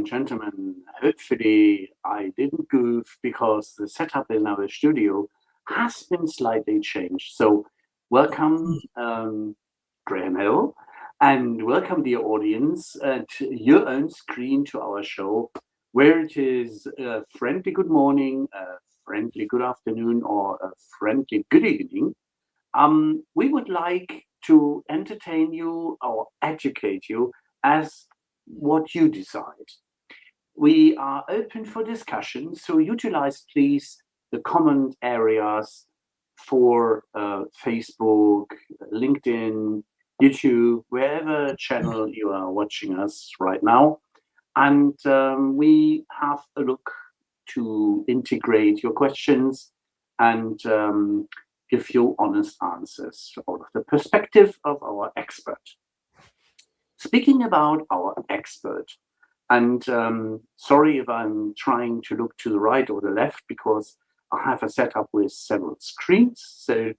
and gentlemen, hopefully I didn't goof because the setup in our studio has been slightly changed. So welcome, Graham Hill, and welcome, dear audience, at your own screen to our show, where it is a friendly good morning, a friendly good afternoon, or a friendly good evening. We would like to entertain you or educate you as what you decide. We are open for discussion, so utilize please the comment areas for Facebook, LinkedIn, YouTube, wherever channel you are watching us right now. And we have a look to integrate your questions and give you honest answers out of the perspective of our expert. Speaking about our expert, and sorry if I'm trying to look to the right or the left because I have a setup with several screens. So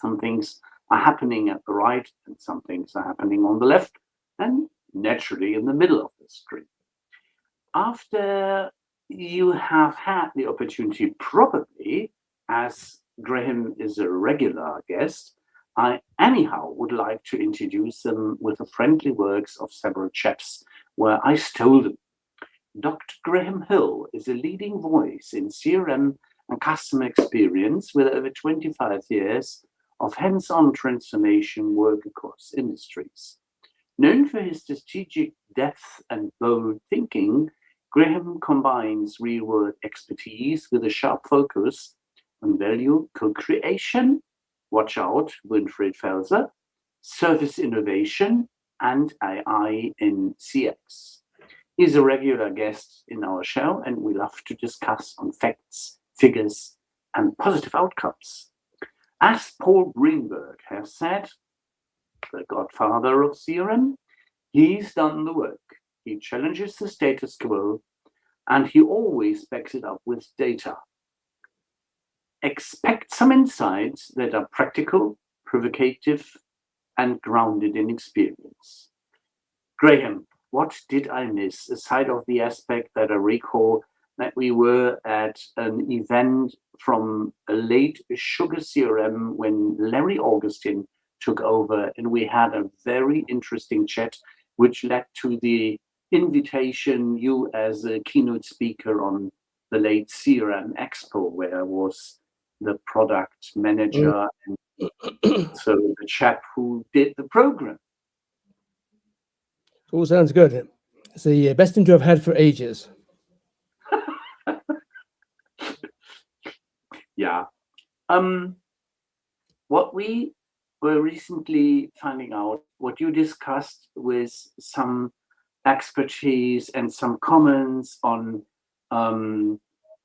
some things are happening at the right and some things are happening on the left and naturally in the middle of the screen. After you have had the opportunity, probably, as Graham is a regular guest, I anyhow would like to introduce them with the friendly works of several chaps where I stole them. Dr. Graham Hill is a leading voice in CRM and customer experience with over 25 years of hands-on transformation work across industries. Known for his strategic depth and bold thinking, Graham combines real-world expertise with a sharp focus on value co-creation, watch out, Winfried Felser, service innovation, and AI in CX. He's a regular guest in our show, and we love to discuss on facts, figures, and positive outcomes. As Paul Greenberg has said, the godfather of CRM, he's done the work. He challenges the status quo, and he always backs it up with data. Expect some insights that are practical, provocative, and grounded in experience. Graham, what did I miss, aside of the aspect that I recall that we were at an event from a late Sugar CRM when Larry Augustin took over, and we had a very interesting chat, which led to the invitation you as a keynote speaker on the late CRM Expo, where I was the product manager and so the chap who did the program. All sounds good. It's the best intro I've had for ages. Yeah. What we were recently finding out, what you discussed with some expertise and some comments on,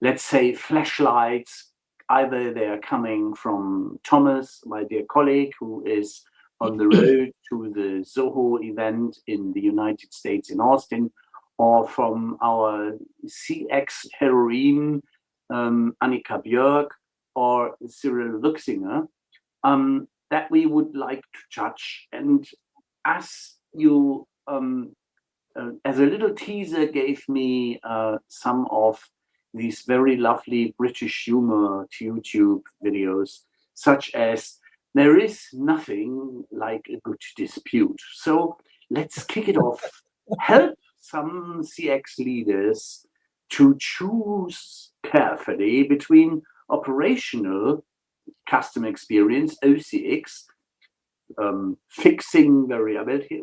let's say, flashlights. Either they are coming from Thomas, my dear colleague, who is on the road to the Zoho event in the United States in Austin, or from our CX heroine, Annika Björk, or Cyril Luxinger, that we would like to judge. And as you, as a little teaser, gave me some of these very lovely British humor YouTube videos, such as "There is nothing like a good dispute." So let's kick it off. Help some CX leaders to choose carefully between operational customer experience, OCX, fixing variability,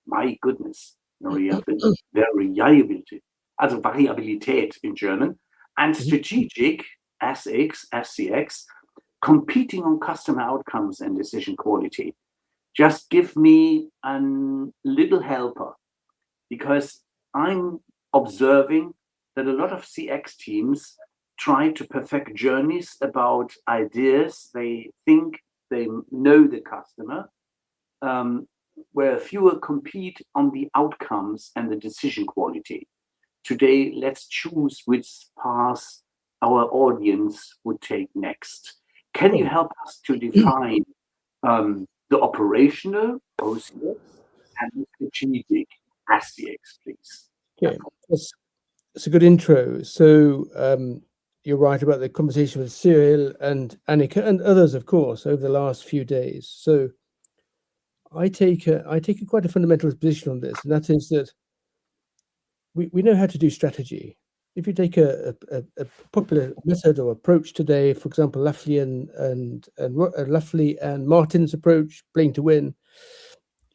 my goodness, variability, also Variabilität in German, and strategic, SX, SCX, competing on customer outcomes and decision quality. Just give me a little helper, because I'm observing that a lot of CX teams try to perfect journeys about ideas. They think they know the customer, where fewer compete on the outcomes and the decision quality. Today, let's choose which path our audience would take next. Can you help us to define the operational OCX and strategic as CX, please. Okay, that's a good intro. So you're right about the conversation with Cyril and Annika and others, of course, over the last few days. So I take quite a fundamental position on this, and that is that we know how to do strategy. If you take a popular method or approach today, for example, Lafley and Martin's approach, playing to win,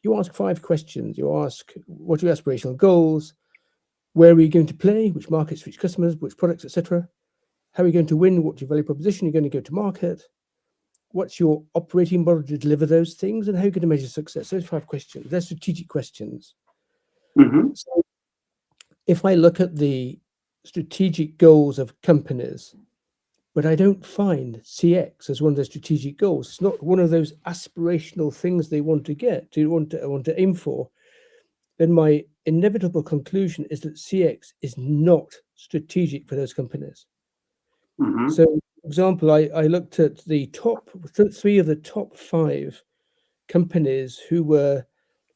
you ask 5 questions. You ask, what are your aspirational goals? Where are you going to play? Which markets, which customers, which products, etc.? How are you going to win? What's your value proposition? You're going to go to market. What's your operating model to deliver those things? And how are you going to measure success? Those 5 questions. They're strategic questions. Mm-hmm. So if I look at the strategic goals of companies, but I don't find CX as one of their strategic goals, it's not one of those aspirational things they want to get, want to aim for, then my inevitable conclusion is that CX is not strategic for those companies. Mm-hmm. So, for example, I looked at the top 3 of the top 5 companies who were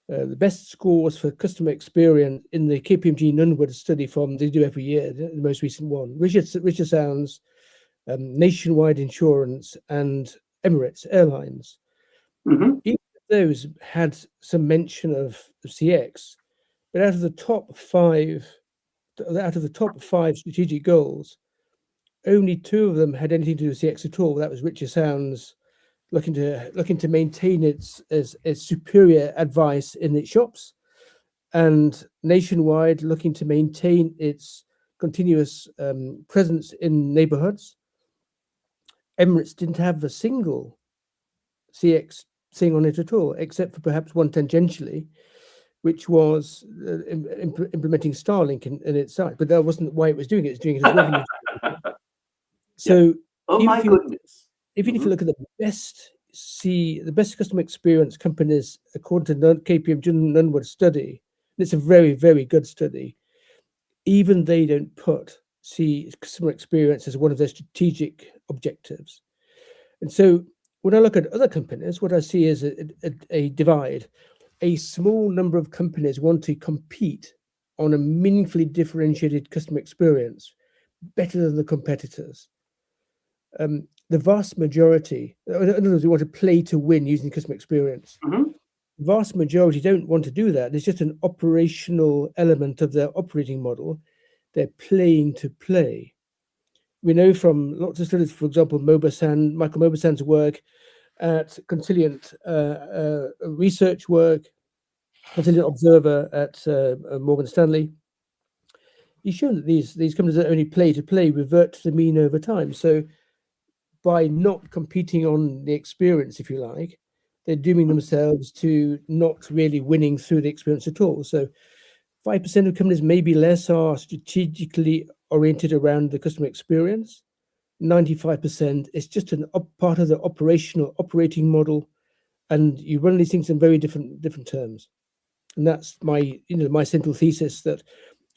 the best scores for customer experience in the KPMG Nunwood study they do every year, the most recent one. Richard Sounds, Nationwide Insurance, and Emirates Airlines. Mm-hmm. Each of those had some mention of CX, but out of the top 5 strategic goals, only 2 of them had anything to do with CX at all. That was Richard Sounds looking to maintain its superior advice in its shops, and Nationwide looking to maintain its continuous presence in neighborhoods. Emirates didn't have a single CX thing on it at all, except for perhaps one tangentially, which was implementing Starlink in its site. But that wasn't why it was doing it. It's doing it as revenue. So, oh my goodness! Even if you look at the best customer experience companies according to KPMG Nunwood study, and it's a very, very good study, even they don't see customer experience as one of their strategic objectives. And so when I look at other companies, what I see is a divide. A small number of companies want to compete on a meaningfully differentiated customer experience better than the competitors. The vast majority, in other words, they want to play to win using customer experience. Mm-hmm. The vast majority don't want to do that. It's just an operational element of their operating model. They're playing to play. We know from lots of studies, for example, Michael Mauboussin's work at Consilient research work, Consilient Observer at Morgan Stanley. He's shown that these companies that only play to play revert to the mean over time. So by not competing on the experience, if you like, they're dooming themselves to not really winning through the experience at all. So 5% of companies, maybe less, are strategically oriented around the customer experience. 95% is just part of the operating model, and you run these things in very different terms. And that's my central thesis, that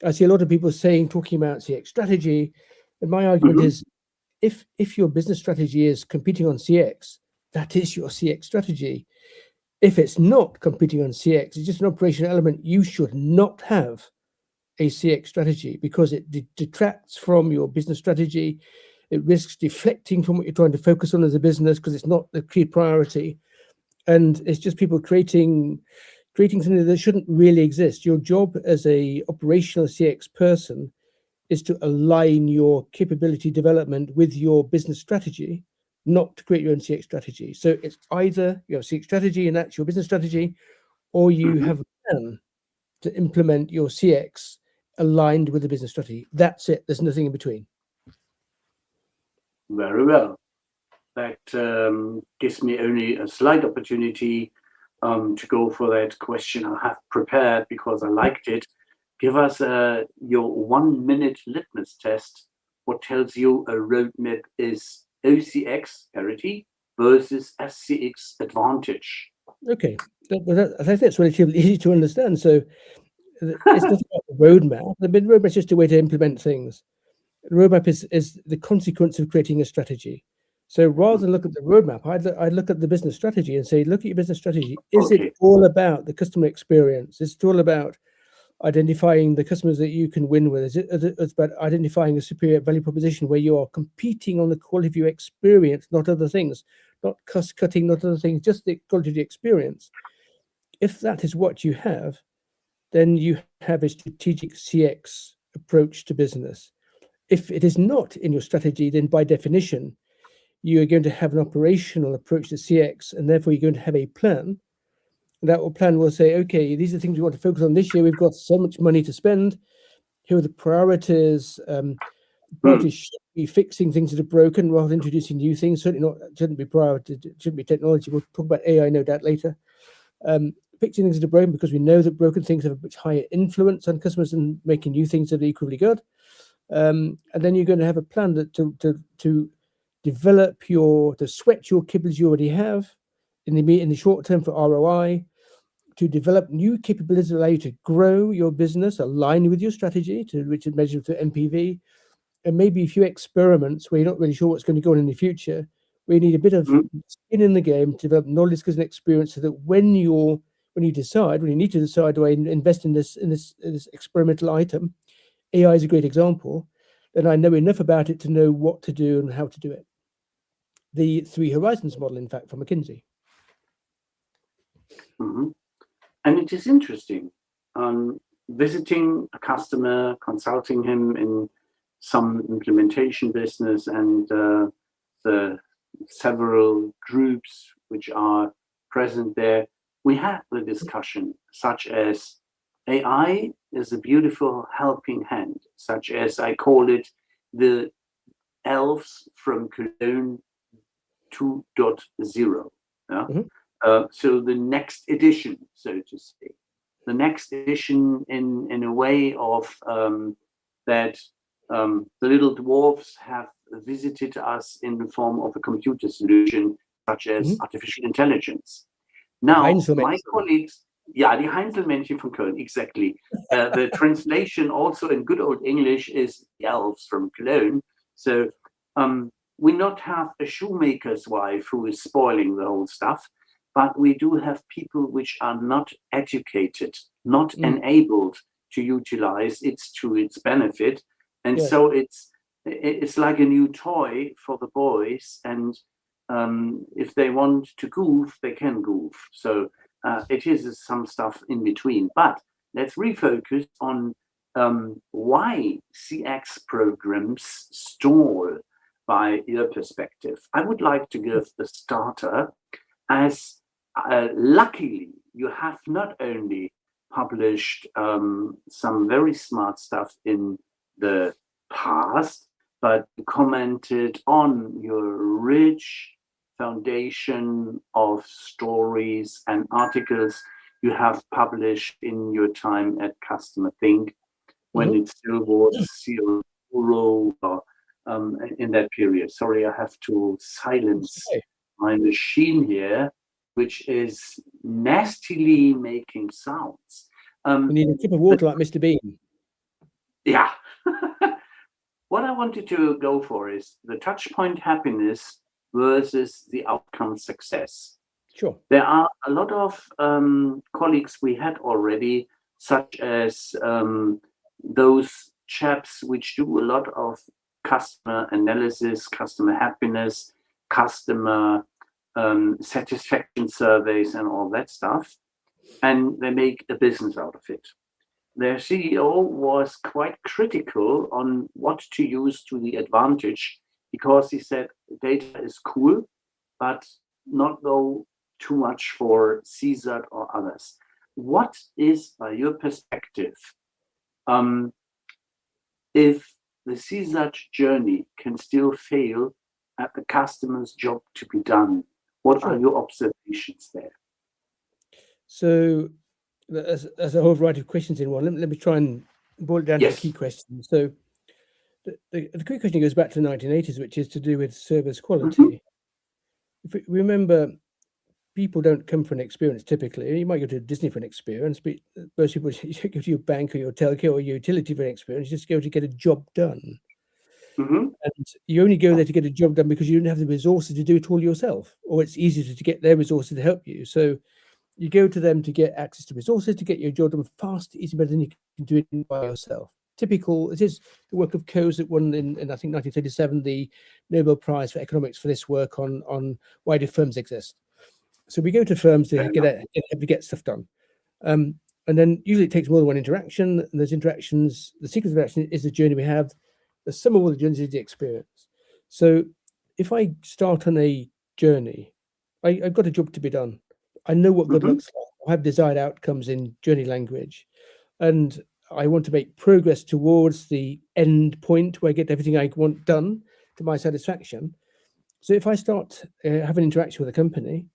I see a lot of people talking about CX strategy, and my argument is, if your business strategy is competing on CX, that is your CX strategy. If it's not competing on CX, it's just an operational element, you should not have a CX strategy, because it detracts from your business strategy. It risks deflecting from what you're trying to focus on as a business, because it's not the key priority. And it's just people creating something that shouldn't really exist. Your job as a operational CX person is to align your capability development with your business strategy, not to create your own CX strategy. So it's either you have a CX strategy and that's your business strategy, or you have a plan to implement your CX aligned with the business strategy. That's it. There's nothing in between. Very well. That gives me only a slight opportunity to go for that question I have prepared, because I liked it. Give us your 1-minute litmus test. What tells you a roadmap is OCX parity versus SCX advantage? Okay, I think that's relatively easy to understand. So it's not about the roadmap. The roadmap is just a way to implement things. The roadmap is the consequence of creating a strategy. So rather than look at the roadmap, I'd look at the business strategy and say, look at your business strategy. Is Okay. it all about the customer experience? Is it all about identifying the customers that you can win with? It's about identifying a superior value proposition where you are competing on the quality of your experience, not other things, not cost cutting, not other things, just the quality of the experience. If that is what you have, then you have a strategic CX approach to business. If it is not in your strategy, then by definition, you are going to have an operational approach to CX, and therefore you're going to have a plan. That plan will say, okay, these are the things we want to focus on this year. We've got so much money to spend. Here are the priorities. Priorities should be fixing things that are broken rather than introducing new things. Certainly not, shouldn't be priority, shouldn't be technology. We'll talk about AI, no doubt, later. Fixing things that are broken because we know that broken things have a much higher influence on customers than making new things that are equally good. And then you're going to have a plan that to develop to sweat your capabilities you already have in the short term for ROI, to develop new capabilities that allow you to grow your business, align with your strategy, which is measured through NPV, and maybe a few experiments where you're not really sure what's going to go on in the future, where you need a bit of skin in the game to develop knowledge, skills, and experience, so that when you need to decide, do I invest in this experimental item? AI is a great example. Then I know enough about it to know what to do and how to do it. The 3 horizons model, in fact, from McKinsey. And it is interesting. Visiting a customer, consulting him in some implementation business, and the several groups which are present there, we had the discussion such as AI is a beautiful helping hand, such as I call it the elves from Cologne 2.0. Yeah? So the next edition, so to say, the next edition in a way of that the little dwarfs have visited us in the form of a computer solution, such as artificial intelligence. Now, my colleagues, yeah, die Heinzelmännchen from Köln, exactly. The translation also in good old English is the elves from Cologne. So we not have a shoemaker's wife who is spoiling the whole stuff, but we do have people which are not educated, not enabled to utilize it to its benefit. And so it's like a new toy for the boys. And if they want to goof, they can goof. So it is some stuff in between. But let's refocus on why CX programs stall by your perspective. I would like to give the starter as luckily you have not only published some very smart stuff in the past, but commented on your rich foundation of stories and articles you have published in your time at Customer Think, when it still was zero or in that period. Sorry, I have to silence my machine here, which is nastily making sounds. You need a sip of water like Mr. Bean. Yeah. What I wanted to go for is the touchpoint happiness versus the outcome success. Sure. There are a lot of colleagues we had already, such as those chaps which do a lot of customer analysis, customer happiness, customer satisfaction surveys and all that stuff, and they make a business out of it. Their CEO was quite critical on what to use to the advantage, because he said data is cool, but not go too much for CSAT or others. What is, by your perspective, if the CSAT journey can still fail at the customer's job to be done? What are your observations there? So there's a whole variety of questions in one. Let me try and boil it down to the key questions. So the key question goes back to the 1980s, which is to do with service quality. If we remember, people don't come for an experience typically. You might go to Disney for an experience, but most people, you go to your bank or your telco or your utility for an experience, you just go to get a job done. Mm-hmm. And you only go there to get a job done because you don't have the resources to do it all yourself, or it's easier to get their resources to help you. So you go to them to get access to resources to get your job done fast, easy, better than you can do it by yourself. Typical, it is the work of Coase that won in I think 1937 the Nobel Prize for Economics for this work on why do firms exist. So we go to firms to get stuff done. And then usually it takes more than one interaction. And those interactions, the sequence of interaction is the journey we have. The sum of all the journeys is the experience. So if I start on a journey, I've got a job to be done. I know what good Mm-hmm. looks like. I have desired outcomes in journey language. And I want to make progress towards the end point where I get everything I want done to my satisfaction. So if I start have an interaction with a company,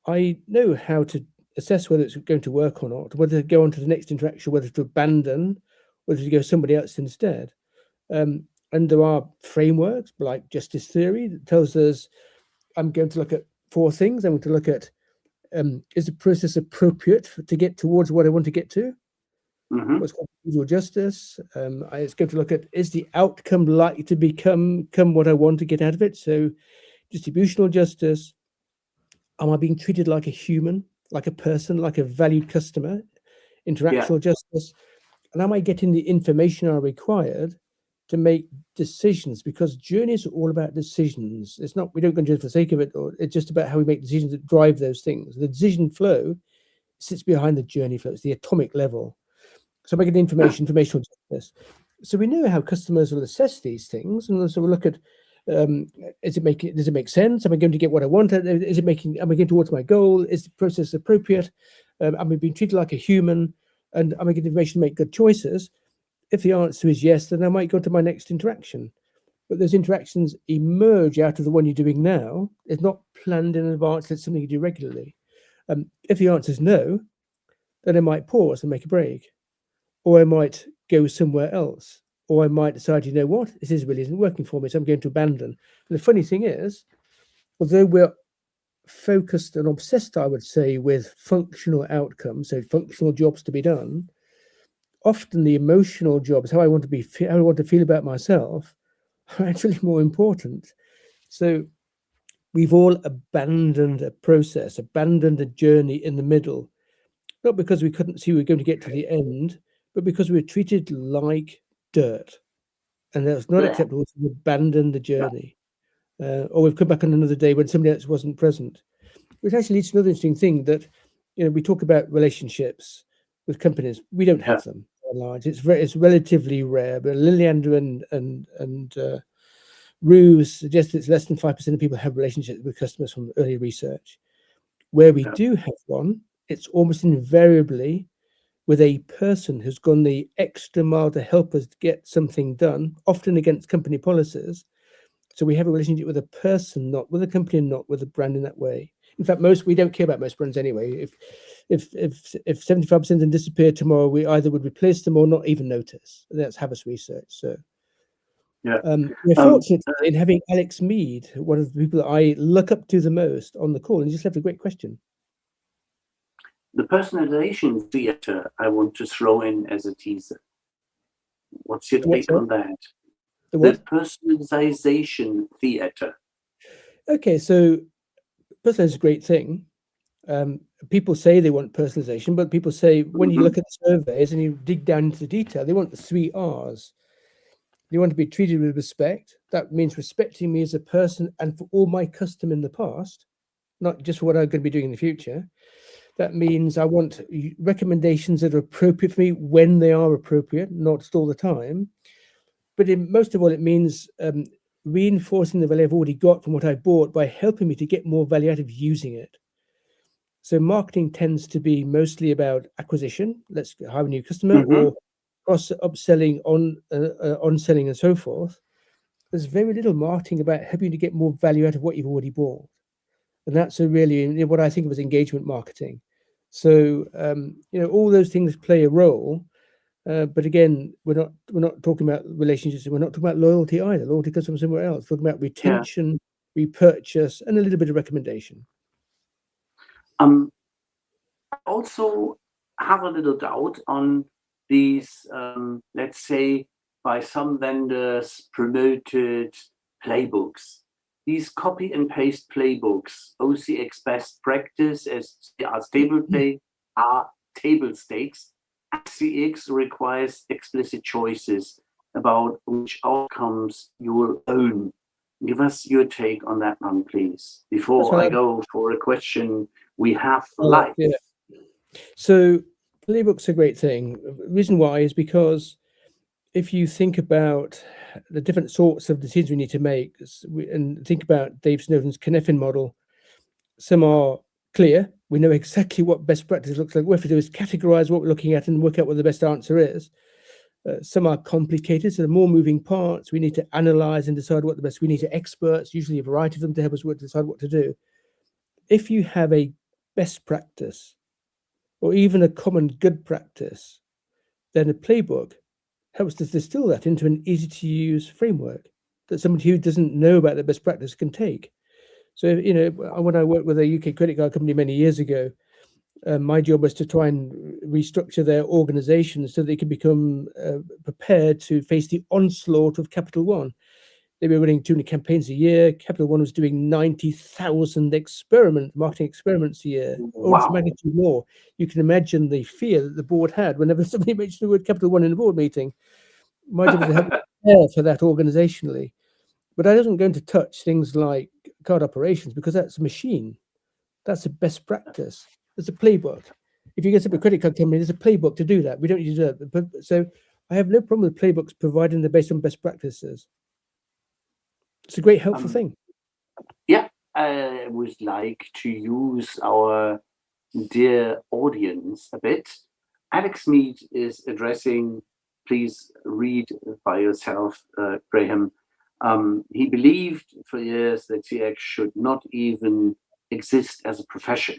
I know how to assess whether it's going to work or not, whether to go on to the next interaction, whether to abandon, whether to go somebody else instead. And there are frameworks like justice theory that tells us I'm going to look at 4 things. I'm going to look at is the process appropriate to get towards what I want to get to? Mm-hmm. What's called procedural justice. It's going to look at is the outcome likely to become what I want to get out of it? So distributional justice. Am I being treated like a human, like a person, like a valued customer? Interactional justice. And am I getting the information I required to make decisions? Because journeys are all about decisions. It's not, we don't go into it for the sake of it, or it's just about how we make decisions that drive those things. The decision flow sits behind the journey flow. It's the atomic level. So am I getting informational justice? So we know how customers will assess these things. And so we look at, does it make sense? Am I going to get what I want? Am I getting towards my goal? Is the process appropriate? Am I being treated like a human? And am I getting information to make good choices? If the answer is yes, then I might go to my next interaction. But those interactions emerge out of the one you're doing now. It's not planned in advance. It's something you do regularly. If the answer is no, then I might pause and make a break. Or I might go somewhere else. Or I might decide, you know what, this really isn't working for me, so I'm going to abandon. And the funny thing is, although we're focused and obsessed, I would say, with functional outcomes, so functional jobs to be done, often the emotional jobs, how I want to feel about myself, are actually more important. So we've all abandoned a process, abandoned a journey in the middle, not because we couldn't see we were going to get to the end, but because we were treated like dirt. And that's not acceptable to abandon the journey. Or we've come back on another day when somebody else wasn't present. Which actually leads to another interesting thing that, we talk about relationships with companies. We don't have them large. It's relatively rare, but Liliander and Rue suggest it's less than 5% of people have relationships with customers from early research. Where we do have one, it's almost invariably with a person who's gone the extra mile to help us get something done, often against company policies. So we have a relationship with a person, not with a company, and not with a brand in that way. In fact, we don't care about most brands anyway. If 75% of them disappear tomorrow, we either would replace them or not even notice. That's Havas research. So we're fortunate in having Alex Mead, one of the people that I look up to the most, on the call, and he just left a great question. The personalization theater I want to throw in as a teaser. What's your take on that? The personalization theater. Okay, so personalization is a great thing. People say they want personalization, but people say when you look at the surveys and you dig down into the detail, they want the 3 R's. They want to be treated with respect. That means respecting me as a person and for all my custom in the past, not just for what I'm going to be doing in the future. That means I want recommendations that are appropriate for me when they are appropriate, not just all the time. But most of all, it means reinforcing the value I've already got from what I bought by helping me to get more value out of using it. So marketing tends to be mostly about acquisition. Let's hire a new customer, or cross upselling, on selling, and so forth. There's very little marketing about helping you to get more value out of what you've already bought, and that's really what I think of as engagement marketing. So all those things play a role, but again, we're not talking about relationships. We're not talking about loyalty either. Loyalty comes from somewhere else. We're talking about retention, repurchase, and a little bit of recommendation. I also have a little doubt on these, let's say, by some vendors promoted playbooks. These copy and paste playbooks, OCX best practice as are table stakes. CX requires explicit choices about which outcomes you will own. Give us your take on that one, please, before I go for a question we have live. Yeah. So playbooks are a great thing. The reason why is because if you think about the different sorts of decisions we need to make, and think about Dave Snowden's Cynefin model, some are clear. We know exactly what best practice looks like. What we have to do is categorize what we're looking at and work out what the best answer is. Some are complicated, so there are more moving parts. We need to analyze and decide what the best. We need to experts, usually a variety of them, to help us decide what to do. If you have a best practice, or even a common good practice, then a playbook helps to distill that into an easy-to-use framework that somebody who doesn't know about the best practice can take. So, when I worked with a UK credit card company many years ago, my job was to try and restructure their organization so they could become prepared to face the onslaught of Capital One. They were running 200 campaigns a year. Capital One was doing 90,000 marketing experiments a year, orders of magnitude more. You can imagine the fear that the board had whenever somebody mentioned the word Capital One in a board meeting. My job was to help prepare for that organizationally. But I wasn't going to touch things like card operations because that's a machine. That's a best practice. There's a playbook. If you get up a credit card company, there's a playbook to do that. We don't need to do that. But, so I have no problem with playbooks providing they're based on best practices. It's a great helpful thing. Yeah, I would like to use our dear audience a bit. Alex Mead is addressing, please read by yourself, Graham. He believed for years that CX should not even exist as a profession.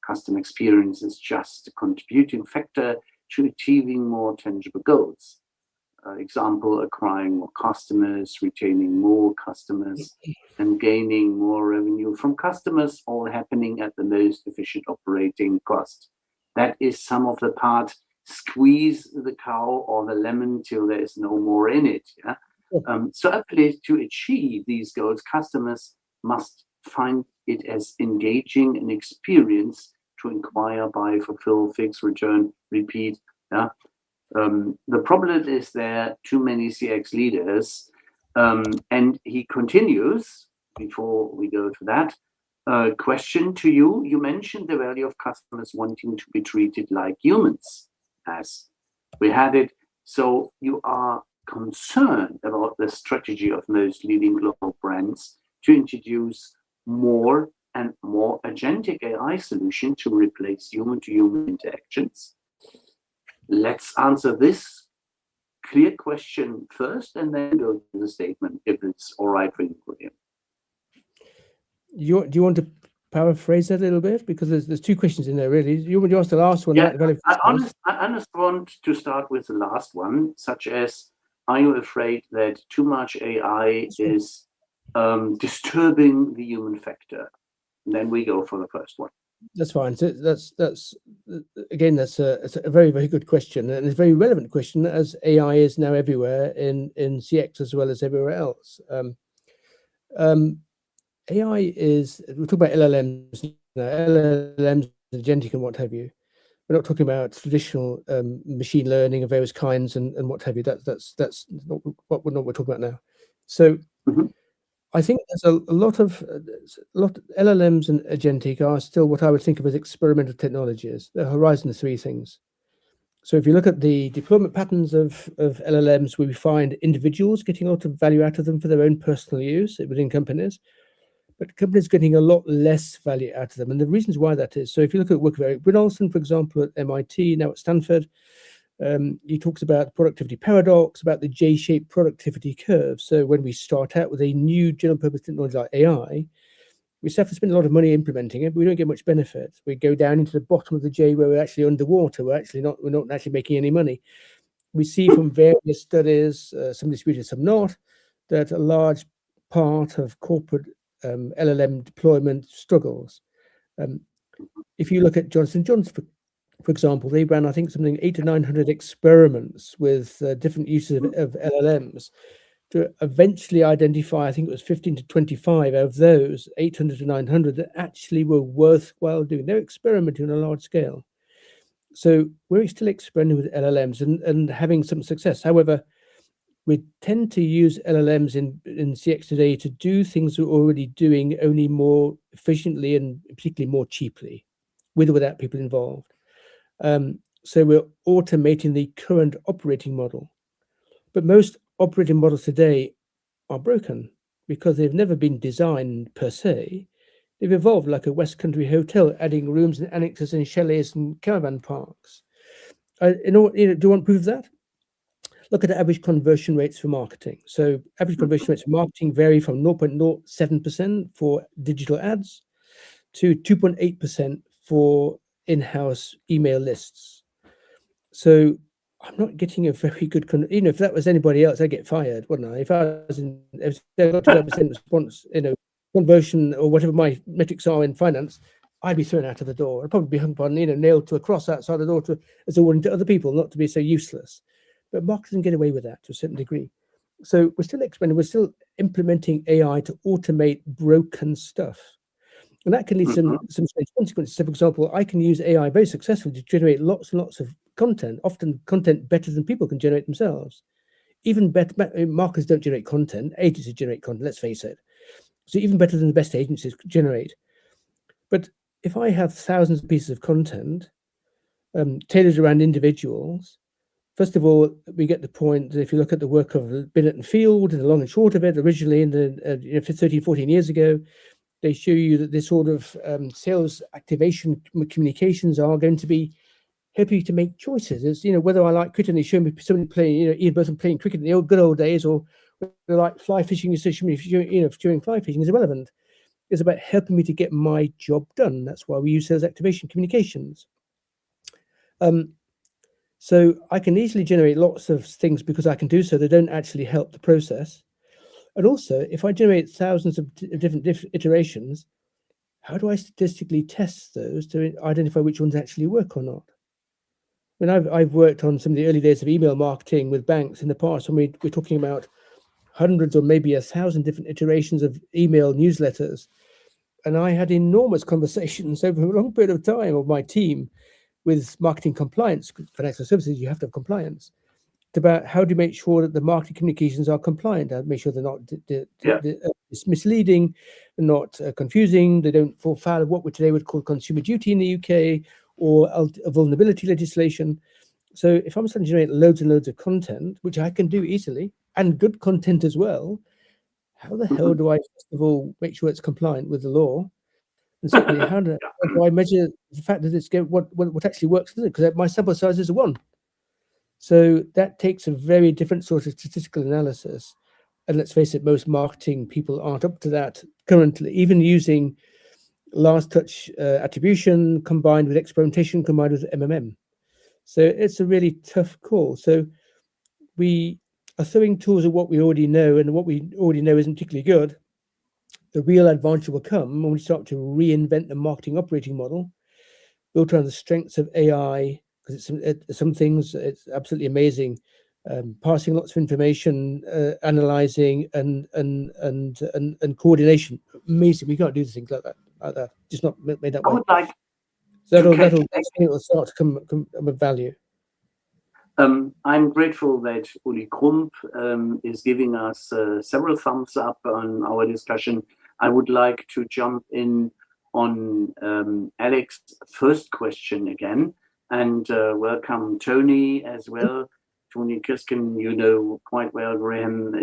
Customer experience is just a contributing factor to achieving more tangible goals. Example, acquiring more customers, retaining more customers, and gaining more revenue from customers, all happening at the most efficient operating cost. That is some of the part. Squeeze the cow or the lemon till there is no more in it. Yeah? So I believe to achieve these goals, customers must find it as engaging an experience to inquire, buy, fulfill, fix, return, repeat. Yeah? The problem is there are too many CX leaders, and he continues, before we go to that, question to you. You mentioned the value of customers wanting to be treated like humans, as we had it. So you are concerned about the strategy of most leading global brands to introduce more and more agentic AI solution to replace human-to-human interactions. Let's answer this clear question first and then go to the statement, if it's all right for you, William. Do you want to paraphrase that a little bit? Because there's two questions in there, really. You want to ask the last one? Yeah, I honestly want to start with the last one, such as, are you afraid that too much AI is disturbing the human factor? And then we go for the first one. That's fine. So that's again, that's a very, very good question, and it's a very relevant question, as AI is now everywhere in CX as well as everywhere else. AI is, we talk about LLMs now, LLMs, agentic and what have you. We're not talking about traditional machine learning of various kinds and what have you. That's not what we're talking about now. So I think there's a lot of LLMs and agentic are still what I would think of as experimental technologies. The horizon of three things. So if you look at the deployment patterns of LLMs, we find individuals getting a lot of value out of them for their own personal use within companies, but companies getting a lot less value out of them. And the reasons why that is, so if you look at work of Eric Brynjolfsson, for example, at MIT, now at Stanford, he talks about the productivity paradox, about the J-shaped productivity curve. So when we start out with a new general purpose technology like AI, we have to spend a lot of money implementing it, but we don't get much benefit. We go down into the bottom of the J where we're actually underwater. We're not actually making any money. We see from various studies, some distributed, some not, that a large part of corporate LLM deployment struggles. If you look at Johnson & Johnson, for example, they ran, I think, something 800 to 900 experiments with different uses of LLMs to eventually identify, I think it was 15 to 25 of those 800 to 900 that actually were worthwhile doing. They're experimenting on a large scale. So we're still experimenting with LLMs and having some success. However, we tend to use LLMs in CX today to do things we're already doing, only more efficiently and particularly more cheaply, with or without people involved. So we're automating the current operating model. But most operating models today are broken because they've never been designed per se. They've evolved like a West Country hotel, adding rooms and annexes and chalets and caravan parks. Do you want proof of that? Look at the average conversion rates for marketing. So average conversion rates for marketing vary from 0.07% for digital ads to 2.8% for in-house email lists. So I'm not getting a very good, if that was anybody else, I'd get fired, wouldn't I? If I got to that percent response, conversion or whatever my metrics are in finance, I'd be thrown out of the door. I'd probably be hung upon, nailed to a cross outside the door as a warning to other people, not to be so useless. But marketing get away with that to a certain degree. So we're still experimenting, we're still implementing AI to automate broken stuff. And that can lead to some strange consequences. So, for example, I can use AI very successfully to generate lots and lots of content, often content better than people can generate themselves. Even better, marketers don't generate content, agencies generate content, let's face it. So even better than the best agencies generate. But if I have thousands of pieces of content tailored around individuals, first of all, we get the point that if you look at the work of Binet and Field and the long and short of it, originally in the 13, 14 years ago, they show you that this sort of sales activation communications are going to be helping you to make choices. It's, whether I like cricket, and they show me somebody playing, Ian Burton playing cricket in the good old days, or whether I like fly fishing, during fly fishing is irrelevant. It's about helping me to get my job done. That's why we use sales activation communications. So I can easily generate lots of things because I can do so. They don't actually help the process. And also, if I generate thousands of different iterations, how do I statistically test those to identify which ones actually work or not? I mean, I've worked on some of the early days of email marketing with banks in the past, when we're talking about hundreds or maybe 1,000 different iterations of email newsletters. And I had enormous conversations over a long period of time of my team with marketing compliance. Financial services, you have to have compliance. About how to make sure that the marketing communications are compliant, and make sure they're not it's misleading, they're not confusing, they don't fall foul of what we today would call consumer duty in the UK or vulnerability legislation. So if I'm starting to generate loads and loads of content, which I can do easily, and good content as well, how the hell do I, first of all, make sure it's compliant with the law? And secondly, how do I measure the fact that it's what actually works? Because my sample size is 1. So that takes a very different sort of statistical analysis. And let's face it, most marketing people aren't up to that currently, even using last touch attribution combined with experimentation combined with MMM. So it's a really tough call. So we are throwing tools at what we already know, and what we already know isn't particularly good. The real advantage will come when we start to reinvent the marketing operating model, built around the strengths of AI, because some things it's absolutely amazing. Passing lots of information, analyzing and coordination. Amazing. We can't do things like that. Just not made that way. I would like that'll start to come with value. I'm grateful that Uli Krump is giving us several thumbs up on our discussion. I would like to jump in on Alex's first question again, and welcome Tony as well. Tony Kiskin, you know quite well, Graham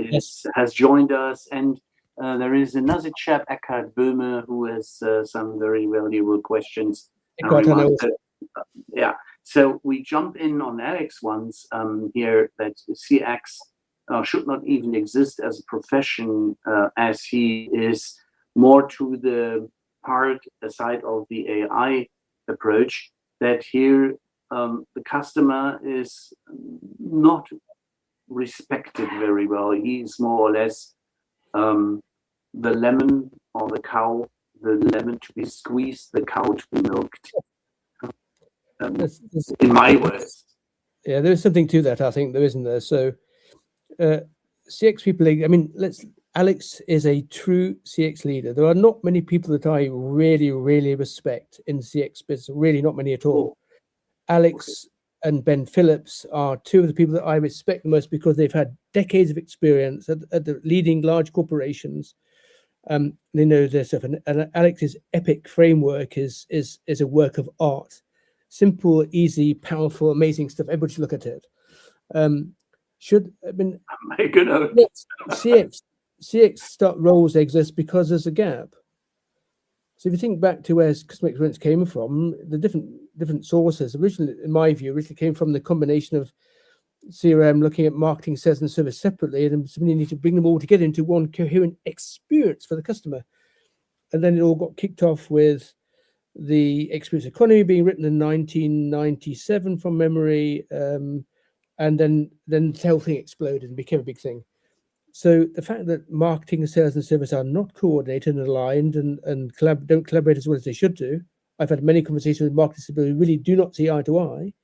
has joined us, and there is another chap, Eckhard Böhme, who has some very valuable questions. Yeah. So we jump in on Alex ones here, that CX should not even exist as a profession, as he is more to the side of the AI approach, that here the customer is not respected very well. He's more or less the lemon or the cow, the lemon to be squeezed, the cow to be milked. in my words. Yeah, there's something to that, I think, there isn't there. So CX people, I mean, Alex is a true CX leader. There are not many people that I really, really respect in CX business, really not many at all. Alex and Ben Phillips are two of the people that I respect the most because they've had decades of experience at the leading large corporations. They know their stuff, and Alex's epic framework is a work of art. Simple, easy, powerful, amazing stuff. Everybody should look at it. CX roles exist because there's a gap. So if you think back to where customer experience came from, the different sources originally, in my view, came from the combination of CRM looking at marketing, sales, and service separately, and somebody need to bring them all together into one coherent experience for the customer. And then it all got kicked off with the experience economy being written in 1997 from memory, and then the whole thing exploded and became a big thing. So the fact that marketing, sales, and service are not coordinated and aligned and don't collaborate as well as they should do. I've had many conversations with marketers who really do not see eye to eye.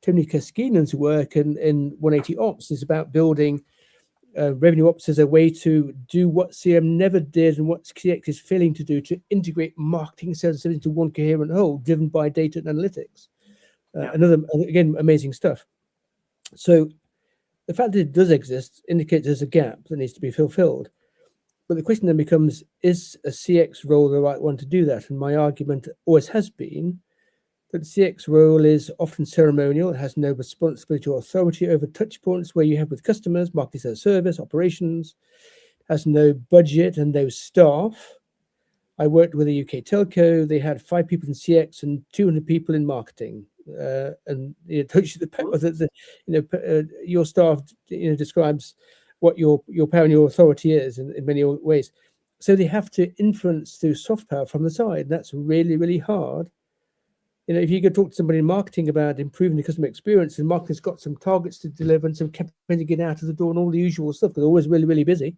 Tony Kaskinen's work in 180 Ops is about building revenue ops as a way to do what CRM never did and what CX is failing to do, to integrate marketing, sales, and service into one coherent whole, driven by data and analytics. Another, again, amazing stuff. So the fact that it does exist indicates there's a gap that needs to be fulfilled. But the question then becomes, is a CX role the right one to do that? And my argument always has been that the CX role is often ceremonial. It has no responsibility or authority over touch points where you have with customers, marketing, sales, service, operations. It has no budget and no staff. I worked with a UK telco. They had 5 people in CX and 200 people in marketing. And your staff describes what your power and your authority is in many ways. So they have to influence through soft power from the side. That's really, really hard. If you go talk to somebody in marketing about improving the customer experience, and marketing's got some targets to deliver and some campaigns to get out of the door and all the usual stuff, because they're always really, really busy,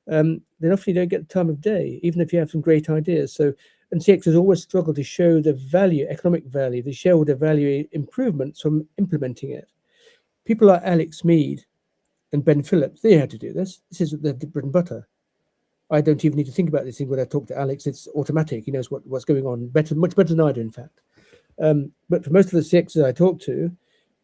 then often you don't get the time of day, even if you have some great ideas. So, and CX has always struggled to show the value, economic value, the shareholder value improvements from implementing it. People like Alex Mead and Ben Phillips, they had to do this. This is the bread and butter. I don't even need to think about this thing when I talk to Alex. It's automatic. He knows what's going on much better than I do, in fact. But for most of the CXs I talk to,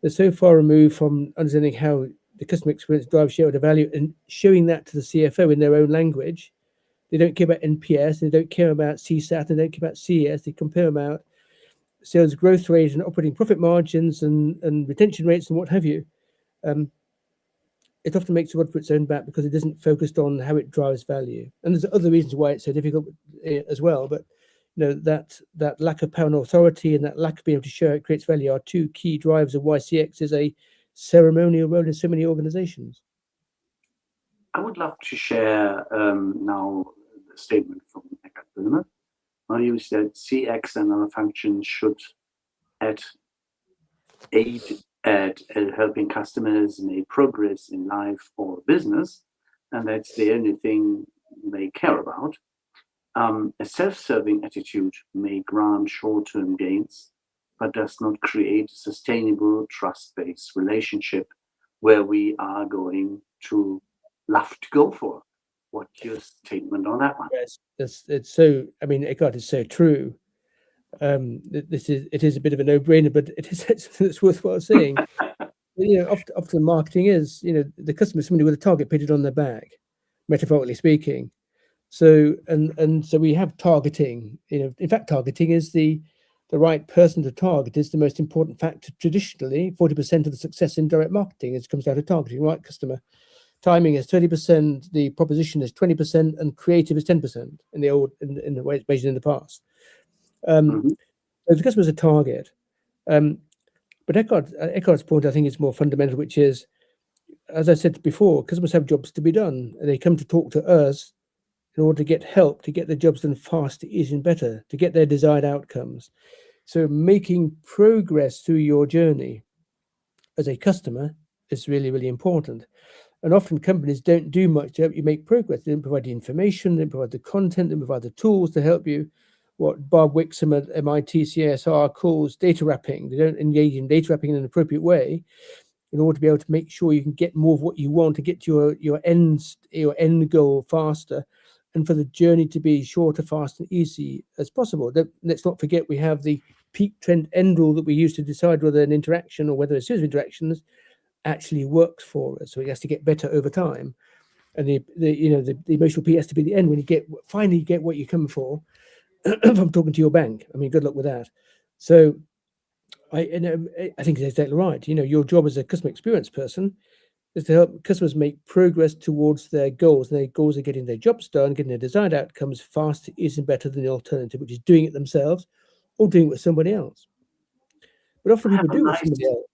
they're so far removed from understanding how the customer experience drives shareholder value and showing that to the CFO in their own language. They don't care about NPS, they don't care about CSAT, they don't care about CES. They compare about sales growth rate and operating profit margins and retention rates and what have you. It often makes it for its own back because it isn't focused on how it drives value. And there's other reasons why it's so difficult as well. But that lack of power and authority and that lack of being able to show it creates value are 2 key drivers of why CX is a ceremonial role in so many organizations. I would love to share now a statement from Eckhart Böhme. He said CX and other functions should aid at helping customers make progress in life or business, and that's the only thing they care about. A self-serving attitude may grant short-term gains, but does not create a sustainable trust-based relationship where we are going to love to go for. What's your statement on that one? Yes, it's so. I mean, Eckhart is so true. It is a bit of a no-brainer, but it's worthwhile saying. Often marketing is, the customer is somebody with a target painted on their back, metaphorically speaking. So so we have targeting. In fact, targeting is the right person to target is the most important factor. Traditionally, 40% of the success in direct marketing comes down to targeting right customer. Timing is 30%, the proposition is 20%, and creative is 10% in the way it's measured in the past. So the customer is a target. But Eckhart's point, I think, is more fundamental, which is, as I said before, customers have jobs to be done. And they come to talk to us in order to get help, to get their jobs done faster, easier, and better, to get their desired outcomes. So making progress through your journey as a customer is really, really important. And often companies don't do much to help you make progress. They don't provide the information, they don't provide the content, they don't provide the tools to help you. what Bob Wixom at MIT CSR calls data wrapping. They don't engage in data wrapping in an appropriate way in order to be able to make sure you can get more of what you want to get to your end goal faster, and for the journey to be shorter, fast, and easy as possible. Let's not forget we have the peak trend end rule that we use to decide whether an interaction or whether a series of interactions actually works for us. So it has to get better over time, and the emotional P has to be the end when you finally get what you're coming for. If I'm talking to your bank, I mean, good luck with that. So I think it's exactly right. Your job as a customer experience person is to help customers make progress towards their goals. And their goals are getting their jobs done, getting their desired outcomes faster, isn't better than the alternative, which is doing it themselves or doing it with somebody else. But often people do it with somebody else.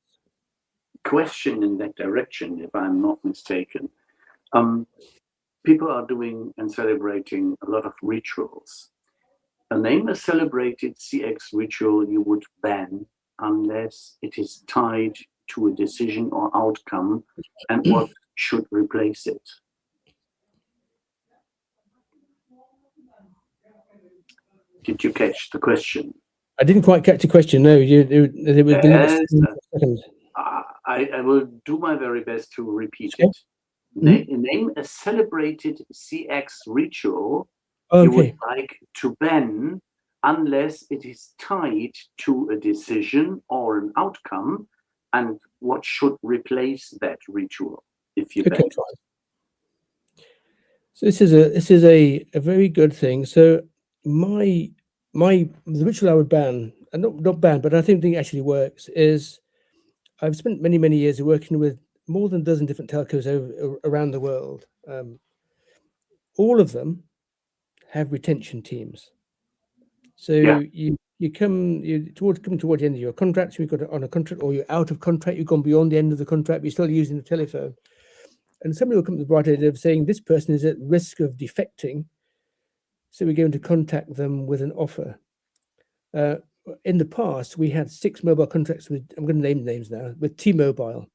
Question in that direction, if I'm not mistaken. People are doing and celebrating a lot of rituals. Name a celebrated CX ritual you would ban unless it is tied to a decision or outcome, and what should replace it? Did you catch the question? I didn't quite catch the question. No, it was delivered. I will do my very best to repeat it. Name a celebrated CX ritual you would like to ban unless it is tied to a decision or an outcome, and what should replace that ritual if you ban it? So this is a very good thing. So the ritual I would ban, and not ban, but I think it actually works, is I've spent many years working with more than a dozen different telcos around the world. All of them have retention teams. So you come towards the end of your contract. So you've got it on a contract, or you're out of contract. You've gone beyond the end of the contract, but you're still using the telephone. And somebody will come to the bright idea of saying this person is at risk of defecting, so we're going to contact them with an offer. In the past, we had 6 mobile contracts with, I'm going to name names now, with T-Mobile.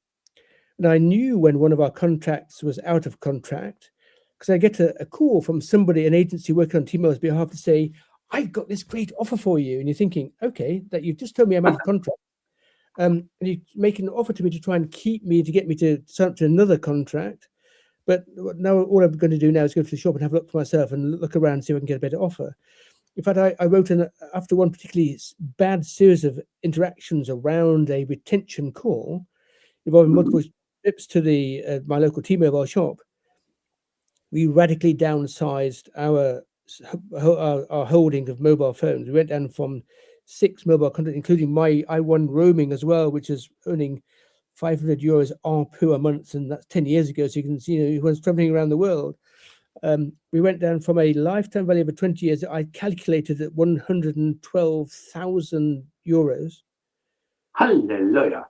And I knew when one of our contracts was out of contract, because I get a call from somebody, an agency working on T-Mobile's behalf, to say, I've got this great offer for you. And you're thinking, okay, that you've just told me I'm out of contract. And you make an offer to me to try and keep me, to get me to sign up to another contract. But now all I'm going to do now is go to the shop and have a look for myself and look around and see if I can get a better offer. In fact, I wrote after one particularly bad series of interactions around a retention call involving multiple trips to my local T-Mobile shop. We radically downsized our holding of mobile phones. We went down from 6 mobile contracts, including my I1 roaming as well, which is earning €500 ARPU a month, and that's 10 years ago. So you can see, who was traveling around the world. We went down from a lifetime value of 20 years. I calculated at €112,000. Hallelujah.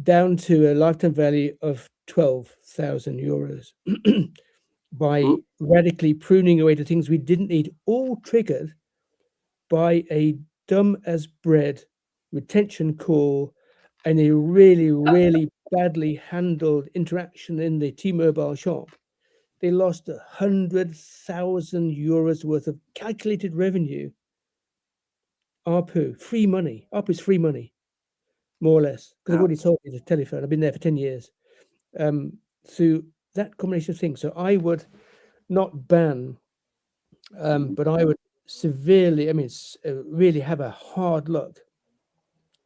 Down to a lifetime value of €12,000 by radically pruning away the things we didn't need, all triggered by a dumb as bread retention call and a really badly handled interaction in the T-Mobile shop. They lost €100,000 worth of calculated revenue. ARPU, free money. ARPU is free money, more or less, because I've already sold you the telephone. I've been there for 10 years. Through that combination of things. So I would not ban, but I would severely, really have a hard look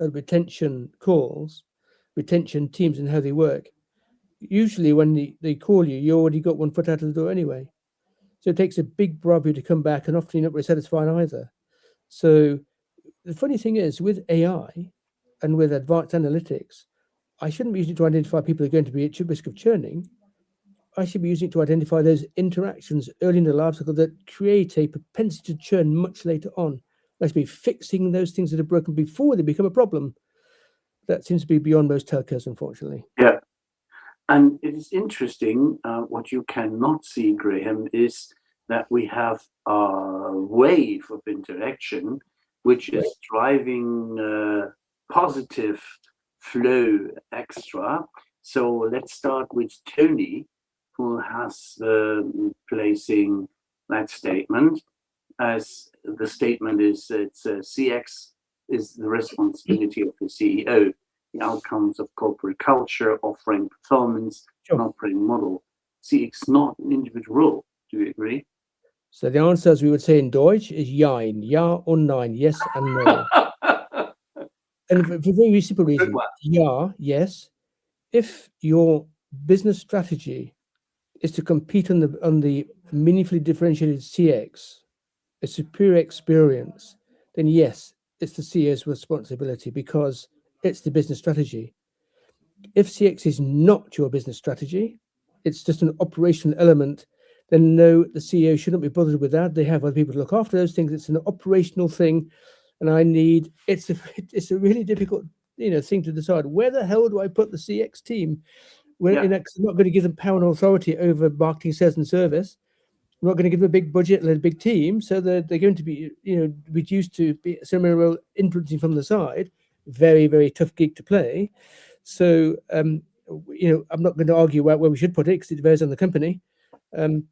at retention calls, retention teams and how they work. Usually when they call you, you already got one foot out of the door anyway. So it takes a big bravery to come back, and often you're not very satisfied either. So the funny thing is, with AI and with advanced analytics, I shouldn't be using it to identify people who are going to be at risk of churning. I should be using it to identify those interactions early in the life cycle that create a propensity to churn much later on. I should be fixing those things that are broken before they become a problem. That seems to be beyond most telcos, unfortunately. Yeah. And it is interesting, what you cannot see, Graham, is that we have a wave of interaction which is driving positive flow extra. So let's start with Tony, who has placing that statement as the statement is it's CX is the responsibility of the CEO. The outcomes of corporate culture, offering performance, and operating model. CX not an individual role. Do you agree? So the answer, as we would say in Deutsch, is Jein, ja or nein, yes and no. And for a very simple reason, ja, yes. If your business strategy is to compete on the meaningfully differentiated CX, a superior experience, then yes, it's the CEO's responsibility because it's the business strategy. If CX is not your business strategy, it's just an operational element, then no, the CEO shouldn't be bothered with that. They have other people to look after those things. It's an operational thing, and it's a really difficult thing to decide. Where the hell do I put the CX team? I'm not going to give them power and authority over marketing, sales, and service. I'm not going to give them a big budget and a big team, so they're going to be reduced to be similar role influencing from the side. Very, very tough gig to play. So I'm not going to argue about where we should put it because it varies on the company, and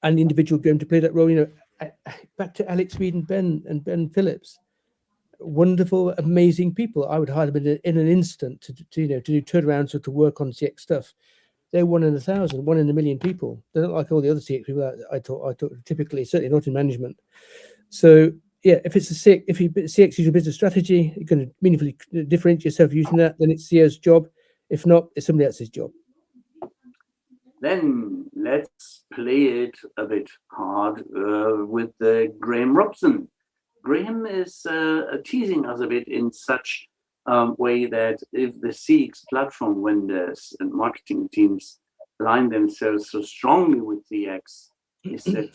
the individual going to play that role. Back to Alex Reed and Ben Phillips, wonderful, amazing people. I would hire them in an instant to do turnarounds or to work on CX stuff. They're 1 in 1,000, 1 in a million people. They're not like all the other CX people that I talk typically, certainly not in management. So yeah, if CX is your business strategy, you're going to meaningfully differentiate yourself using that, then it's CEO's job. If not, it's somebody else's job. Then let's play it a bit hard with Graham Robson. Graham is teasing us a bit in such way that if the CX platform vendors and marketing teams align themselves so strongly with CX, is that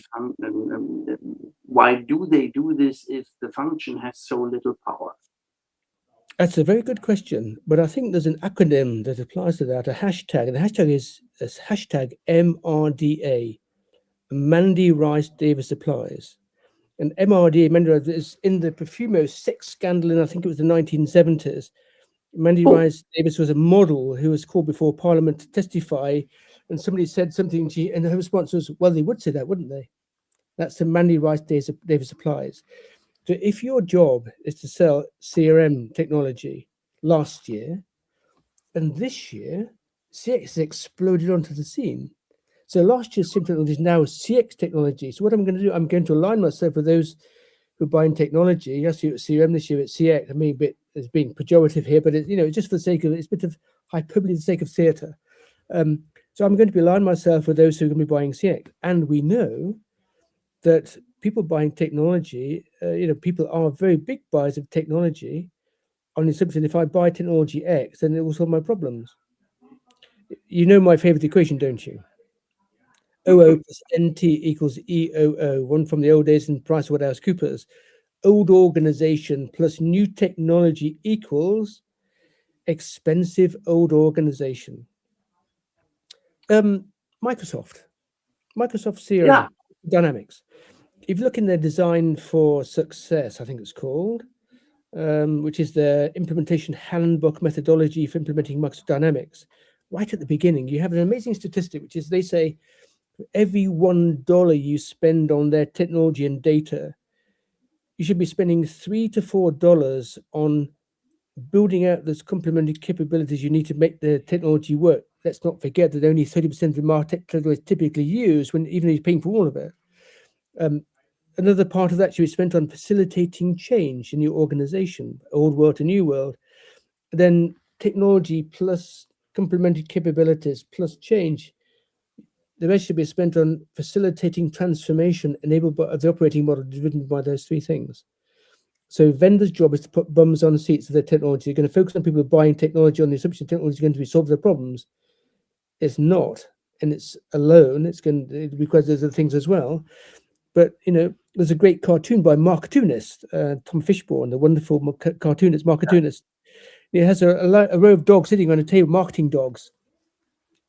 why do they do this if the function has so little power? That's a very good question, but I think there's an acronym that applies to that, a hashtag, and the hashtag is hashtag MRDA, Mandy Rice Davis Applies. And MRDA, Mandy Rice, is in the Profumo sex scandal in, I think it was the 1970s. Mandy Rice Davis was a model who was called before Parliament to testify, and somebody said something, and her response was, well, they would say that, wouldn't they? That's the Mandy Rice Davis Applies. So if your job is to sell CRM technology last year, and this year, CX has exploded onto the scene. So last year's CRM technology is now CX technology. So what I'm going to do, I'm going to align myself with those who are buying technology. Last year it's CRM, this year it's CX. I mean, a bit as being pejorative here, but it's just for the sake of it's a bit of hyperbole, for the sake of theatre. So I'm going to be aligning myself with those who are going to be buying CX, and we know that people buying technology, people are very big buyers of technology. On the assumption, if I buy technology X, then it will solve my problems. You know my favorite equation, don't you? OO plus NT equals EOO, one from the old days in PricewaterhouseCoopers. Old organization plus new technology equals expensive old organization. Microsoft CRM, Dynamics. If you look in their design for success, I think it's called, which is the implementation handbook methodology for implementing Microsoft Dynamics, right at the beginning, you have an amazing statistic, which is they say for every $1 you spend on their technology and data, you should be spending $3 to $4 on building out those complementary capabilities you need to make the technology work. Let's not forget that only 30% of the market is typically used, when even if you're paying for all of it. Another part of that should be spent on facilitating change in your organization, old world to new world. Then technology plus complementary capabilities plus change. The rest should be spent on facilitating transformation enabled by the operating model driven by those three things. So vendors' job is to put bums on the seats of their technology. They're going to focus on people buying technology on the assumption technology is going to solve their problems. It's not, and it's alone. It requires those other things as well. But there's a great cartoon by Marketoonist, Tom Fishburne, the wonderful cartoonist, Marketoonist. It has a row of dogs sitting on a table, marketing dogs.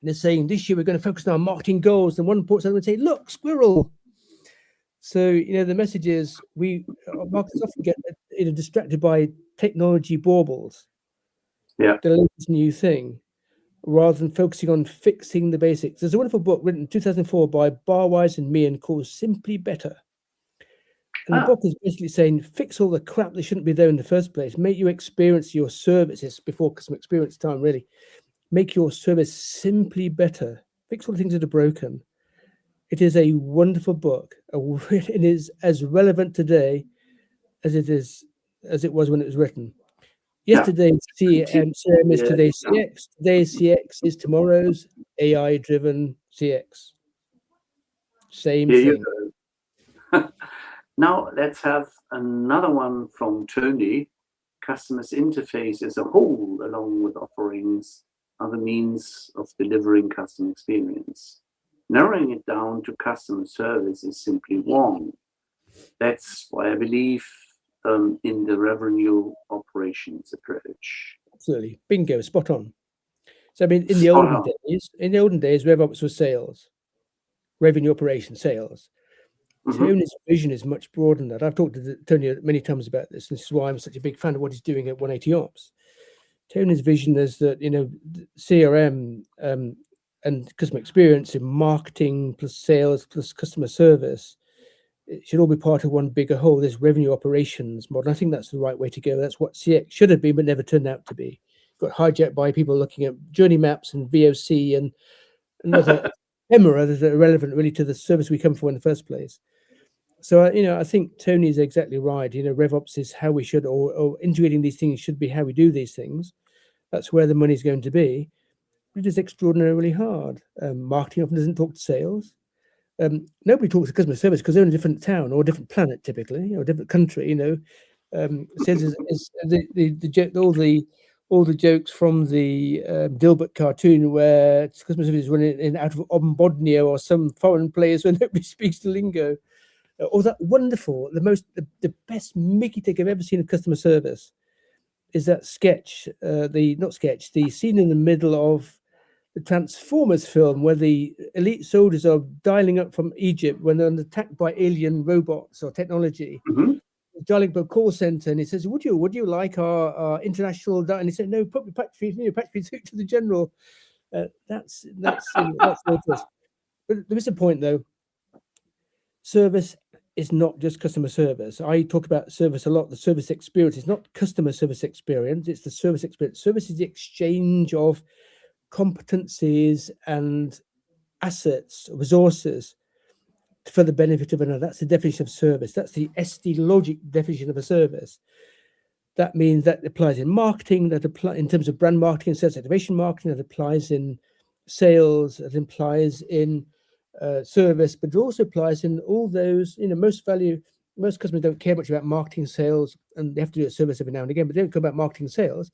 And they're saying, this year we're going to focus on our marketing goals. And one reports out and say, look, squirrel. So, the message is marketers often get distracted by technology baubles. Yeah. The latest new thing, rather than focusing on fixing the basics. There's a wonderful book written in 2004 by Barwise and Meehan called Simply Better. And the book is basically saying, fix all the crap that shouldn't be there in the first place. Make your experience, your services, before customer experience time, really. Make your service simply better. Fix all the things that are broken. It is a wonderful book. It is as relevant today as it was when it was written. Yesterday's CRM is today's CX. Today's CX is tomorrow's AI-driven CX. Same Here thing. you go. Now let's have another one from Tony. Customers interface as a whole, along with offerings, are the means of delivering customer experience. Narrowing it down to customer service is simply wrong. That's why I believe in the revenue operations approach. Absolutely. Bingo, spot on. So I mean, in the Spot olden days, RevOps was sales, revenue operations, sales. Tony's vision is much broader than that. I've talked to Tony many times about this. This is why I'm such a big fan of what he's doing at 180 Ops. Tony's vision is that, CRM and customer experience in marketing plus sales plus customer service, it should all be part of one bigger whole, this revenue operations model. I think that's the right way to go. That's what CX should have been, but never turned out to be. Got hijacked by people looking at journey maps and VOC and other ephemera that are relevant really to the service we come for in the first place. So, I think Tony is exactly right. RevOps is how we should, or integrating these things should be how we do these things. That's where the money's going to be. It is extraordinarily hard. Marketing often doesn't talk to sales. Nobody talks to customer service because they're in a different town or a different planet, typically, or a different country. Sales is all the jokes from the Dilbert cartoon where customer service is running out of Bodnia or some foreign place where nobody speaks the lingo. Or that wonderful, the best Mickey take I've ever seen of customer service is that sketch, the scene in the middle of the Transformers film where the elite soldiers are dialing up from Egypt when they're attacked by alien robots or technology. Dialing up a call center, and he says, "Would you like our international?" And he said, "No, put me patch me through to the general." That's noticed. But there is a point though. Service is not just customer service. I talk about service a lot. The service experience is not customer service experience. It's the service experience. Service is the exchange of competencies and assets, resources for the benefit of another. That's the definition of service. That's the SD logic definition of a service. That means that applies in marketing, that apply in terms of brand marketing, sales activation marketing, that applies in sales, that implies in service, but it also applies in all those, most customers don't care much about marketing, sales, and they have to do a service every now and again, but they don't care about marketing and sales.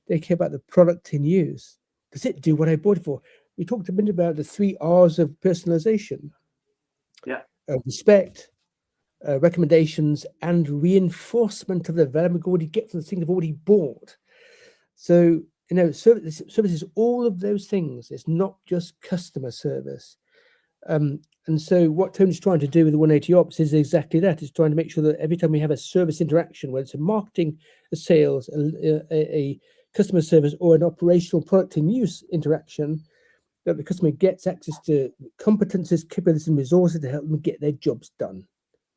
They care about the product in use. Does it do what I bought it for? We talked a bit about the 3 R's of personalization. Yeah. Respect, recommendations, and reinforcement of the value we already get from the things they've already bought. So, service is all of those things. It's not just customer service. And so what Tony's trying to do with the 180 Ops is exactly that. It's trying to make sure that every time we have a service interaction, whether it's a marketing, a sales, a customer service, or an operational product in use interaction, that the customer gets access to competencies, capabilities, and resources to help them get their jobs done.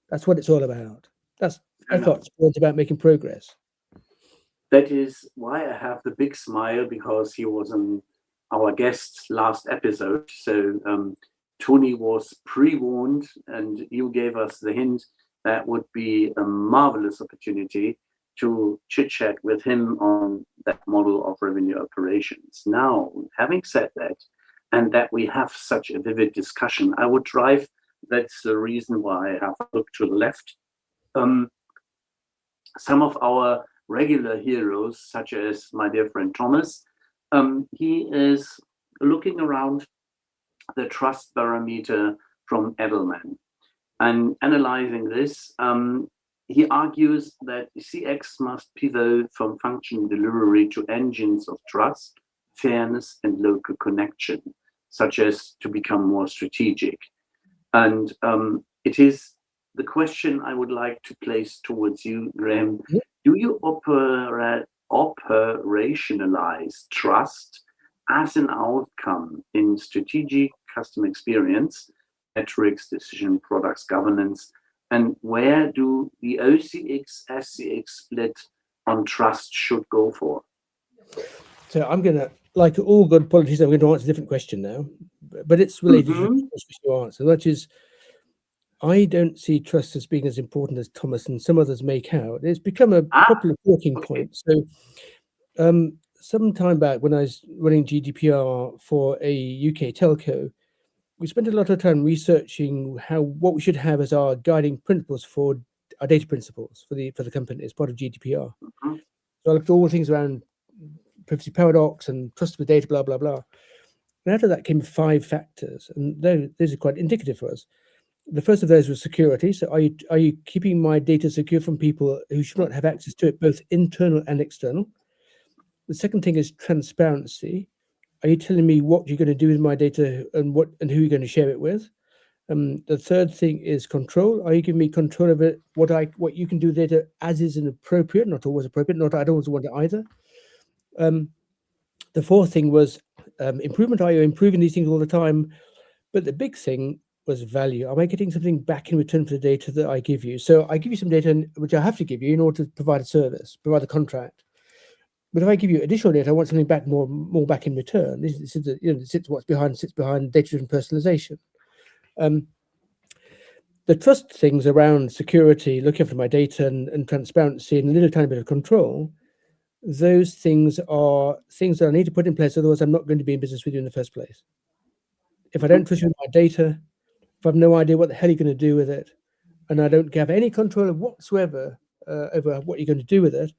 That's what it's all about. I thought it's about making progress. That is why I have the big smile, because he was our guest last episode. So Tony was pre-warned, and you gave us the hint that would be a marvelous opportunity to chit-chat with him on that model of revenue operations. Now, having said that, and that we have such a vivid discussion, I would drive, that's the reason why I have looked to the left. Some of our regular heroes, such as my dear friend Thomas, he is looking around the trust parameter from Edelman. And analyzing this, he argues that CX must pivot from function delivery to engines of trust, fairness, and local connection, such as to become more strategic. And it is the question I would like to place towards you, Graham. Do you operationalize trust as an outcome in strategic customer experience, metrics, decision, products, governance, and where do the OCX, SCX split on trust should go for? So I'm going to, like all good politicians, I'm going to answer a different question now, but it's related to the question you answer, which is, I don't see trust as being as important as Thomas and some others make out. It's become a popular talking point. So some time back when I was running GDPR for a UK telco, we spent a lot of time researching what we should have as our guiding principles for our data principles for the company as part of GDPR. So I looked at all the things around privacy paradox and trust with data, blah, blah, blah. And out of that came 5 factors, and those are quite indicative for us. The first of those was security. So are you keeping my data secure from people who should not have access to it, both internal and external? The second thing is transparency. Are you telling me what you're going to do with my data and who you're going to share it with? The third thing is control. Are you giving me control of it? What you can do with data as is inappropriate, not always appropriate. I don't always want it either. The fourth thing was improvement. Are you improving these things all the time? But the big thing was value. Am I getting something back in return for the data that I give you? So I give you some data, which I have to give you in order to provide a service, provide a contract. But if I give you additional data, I want something back, more back in return. This is sits behind data-driven personalization. The trust things around security, looking after my data and transparency and a little tiny bit of control, those things are things that I need to put in place. Otherwise, I'm not going to be in business with you in the first place. If I don't trust you with my data, if I have no idea what the hell you're going to do with it, and I don't have any control whatsoever over what you're going to do with it,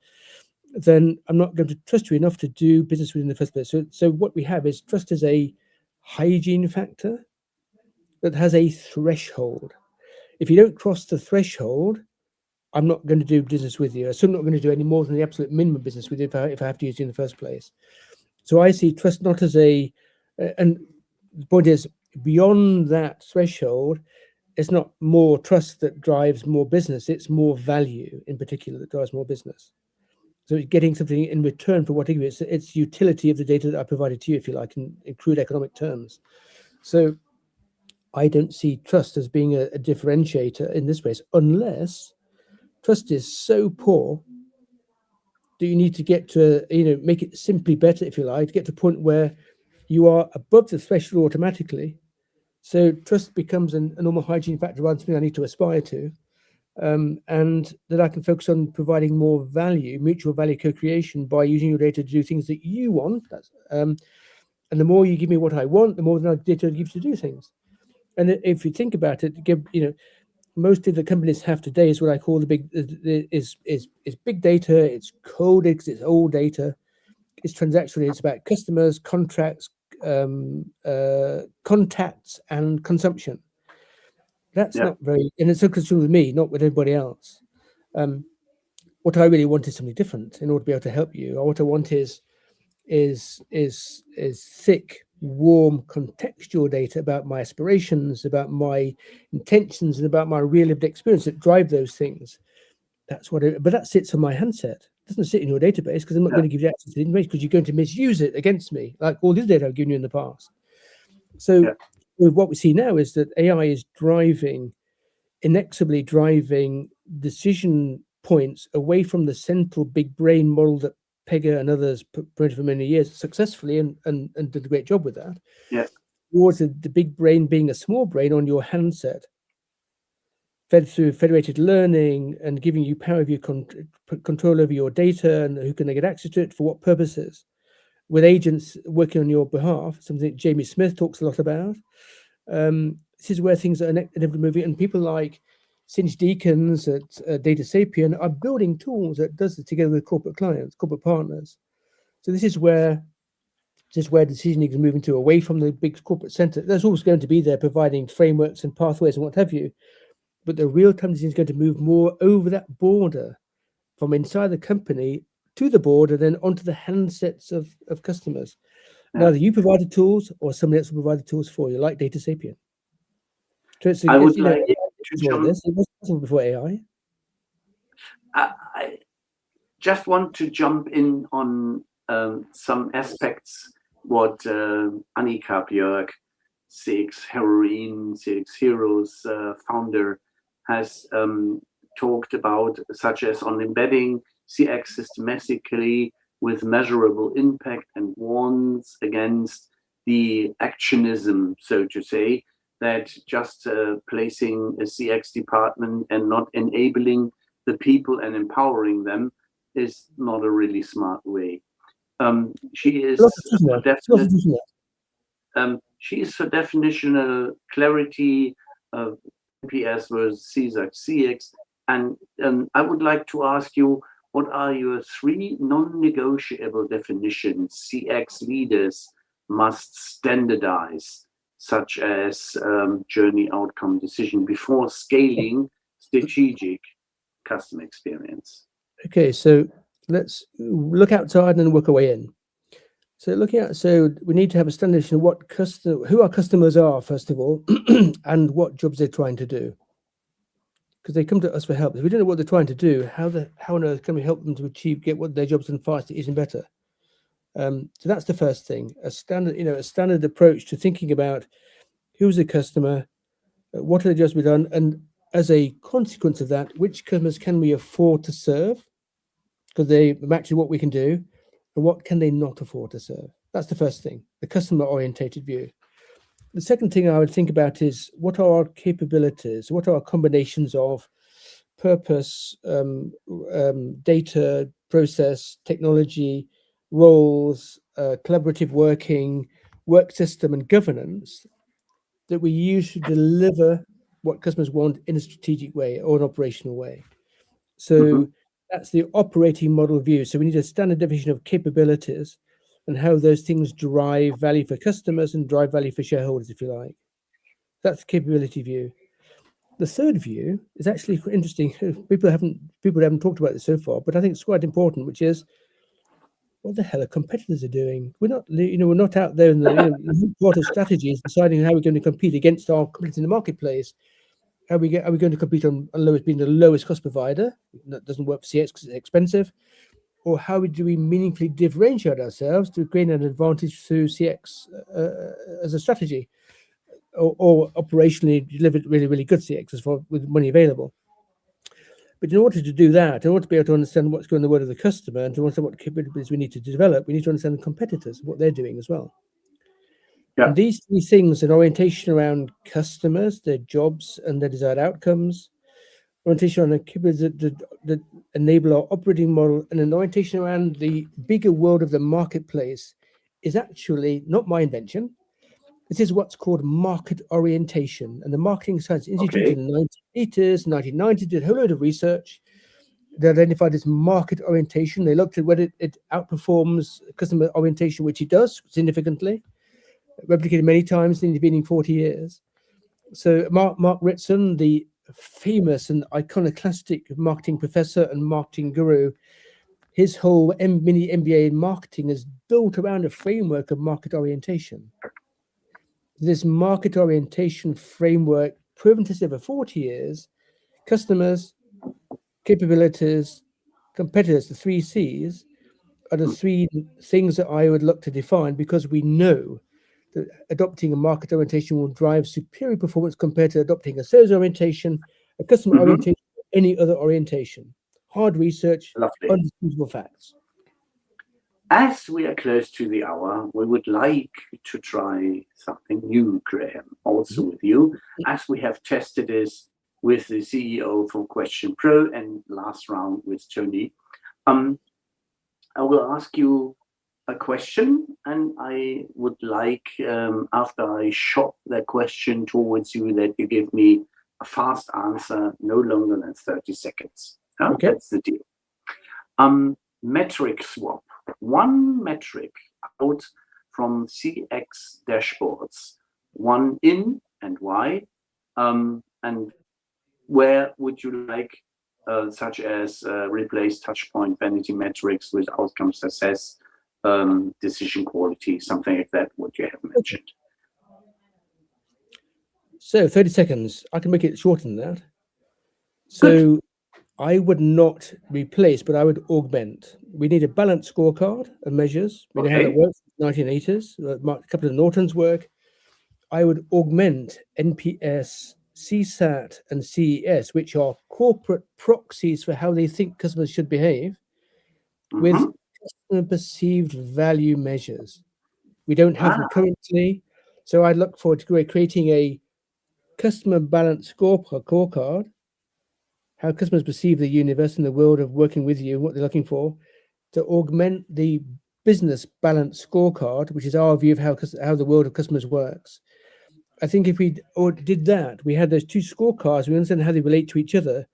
then I'm not going to trust you enough to do business with you in the first place. So what we have is trust as a hygiene factor that has a threshold. If you don't cross the threshold, I'm not going to do business with you. I'm not going to do any more than the absolute minimum business with you if I have to use you in the first place. So I see trust not as and the point is, beyond that threshold, it's not more trust that drives more business. It's more value in particular that drives more business. So it's getting something in return for what I give you. It's utility of the data that I provided to you, if you like, in crude economic terms. So I don't see trust as being a differentiator in this space, unless trust is so poor that you need to get to, make it simply better, if you like, get to a point where you are above the threshold automatically. So trust becomes a normal hygiene factor rather than something I need to aspire to. And that I can focus on providing more value, mutual value co-creation by using your data to do things that you want. And the more you give me what I want, the more the data gives you to do things. And if you think about it, most of the companies have today is what I call the big is big data. It's coded because it's old data. It's transactional. It's about customers, contracts, contacts, and consumption. That's not very, and it's a concern with me, not with everybody else. What I really want is something different in order to be able to help you. What I want is thick, warm, contextual data about my aspirations, about my intentions, and about my real lived experience that drive those things. That's but that sits on my handset. It doesn't sit in your database because I'm not going to give you access to the information because you're going to misuse it against me, like all this data I've given you in the past. So what we see now is that AI is inexorably driving decision points away from the central big brain model that Pega and others promoted for many years successfully and did a great job with that. Towards the big brain being a small brain on your handset, fed through federated learning and giving you power of your control over your data and who can get access to it for what purposes, with agents working on your behalf, something that Jamie Smith talks a lot about. This is where things are inevitably moving, and people like Sinch Deacons at Data Sapien are building tools that does it together with corporate clients, corporate partners. So this is where decisioning is moving to, away from the big corporate center. There's always going to be there providing frameworks and pathways and what have you, but the real-time decision is going to move more over that border from inside the company to the border, then onto the handsets of customers. Now, either you provide the tools or somebody else will provide the tools for you, like Data Sapien. So I would like to jump. It wasn't possible before AI. I just want to jump in on some aspects what Annika Björk, CX Heroine, CX Heroes founder, has talked about, such as on embedding CX systematically with measurable impact, and warns against the actionism, so to say, that just placing a CX department and not enabling the people and empowering them is not a really smart way. She is for definitional clarity of NPS versus CX. And I would like to ask you, what are your 3 non-negotiable definitions CX leaders must standardize, such as journey outcome decision, before scaling strategic customer experience? Okay, so let's look outside and work our way in. So we need to have a standard definition of who our customers are, first of all, and what jobs they're trying to do. Because they come to us for help. If we don't know what they're trying to do, how on earth can we help them to get what their jobs done faster, even better? So that's the first thing. A standard approach to thinking about who's the customer, what are the jobs to be done, and as a consequence of that, which customers can we afford to serve, because they match what we can do, and what can they not afford to serve. That's the first thing, the customer-orientated view. The second thing I would think about is, what are our capabilities? What are our combinations of purpose, data, process, technology, roles, collaborative working, work system, and governance that we use to deliver what customers want in a strategic way or an operational way? So that's the operating model view. So we need a standard definition of capabilities and how those things drive value for customers and drive value for shareholders, if you like. That's the capability view. The third view is actually interesting. People haven't talked about this so far, but I think it's quite important, which is, what the hell are competitors are doing? We're not out there in the part of strategy is deciding how we're going to compete against our competitors in the marketplace. Are we going to compete on being the lowest cost provider? That doesn't work for CX because it's expensive. Or how do we meaningfully differentiate ourselves to gain an advantage through CX as a strategy, or operationally deliver really, really good CX with money available? But in order to do that, in order to be able to understand what's going on in the world of the customer and to understand what capabilities we need to develop, we need to understand the competitors, what they're doing as well. Yeah. And these 3 things, an orientation around customers, their jobs and their desired outcomes, orientation on the capabilities that enable our operating model, and an orientation around the bigger world of the marketplace, is actually not my invention. This is what's called market orientation. And the Marketing Science Institute in the 1980s, 1990s did a whole load of research. They identified this market orientation. They looked at whether it outperforms customer orientation, which it does significantly, replicated many times in the intervening 40 years. So Mark Ritson, the famous and iconoclastic marketing professor and marketing guru, his whole mini MBA in marketing is built around a framework of market orientation. This market orientation framework, proven to over 40 years, customers, capabilities, competitors, the 3 C's, are the 3 things that I would look to define, because we know that adopting a market orientation will drive superior performance compared to adopting a sales orientation, a customer orientation, or any other orientation. Hard research, undisputable facts. As we are close to the hour, we would like to try something new, Graham, also with you, as we have tested this with the CEO for Question Pro and last round with Tony. I will ask you a question, and I would like, after I shot that question towards you, that you give me a fast answer, no longer than 30 seconds. Okay. That's the deal. Metric swap. 1 metric out from CX dashboards. 1 in and why? And where would you like, such as replace touchpoint vanity metrics with outcome success, decision quality, something like that, what you have mentioned? So 30 seconds. I can make it shorter than that. So I would not replace, but I would augment. We need a balanced scorecard of measures. We know how that works in the 1980s. A couple of Norton's work. I would augment NPS, CSAT and CES, which are corporate proxies for how they think customers should behave, with customer perceived value measures. We don't have them currently, so I look forward to creating a customer balance scorecard, how customers perceive the universe and the world of working with you, what they're looking for, to augment the business balance scorecard, which is our view of how the world of customers works. I think if we did that, we had those two scorecards, we understand how they relate to each other,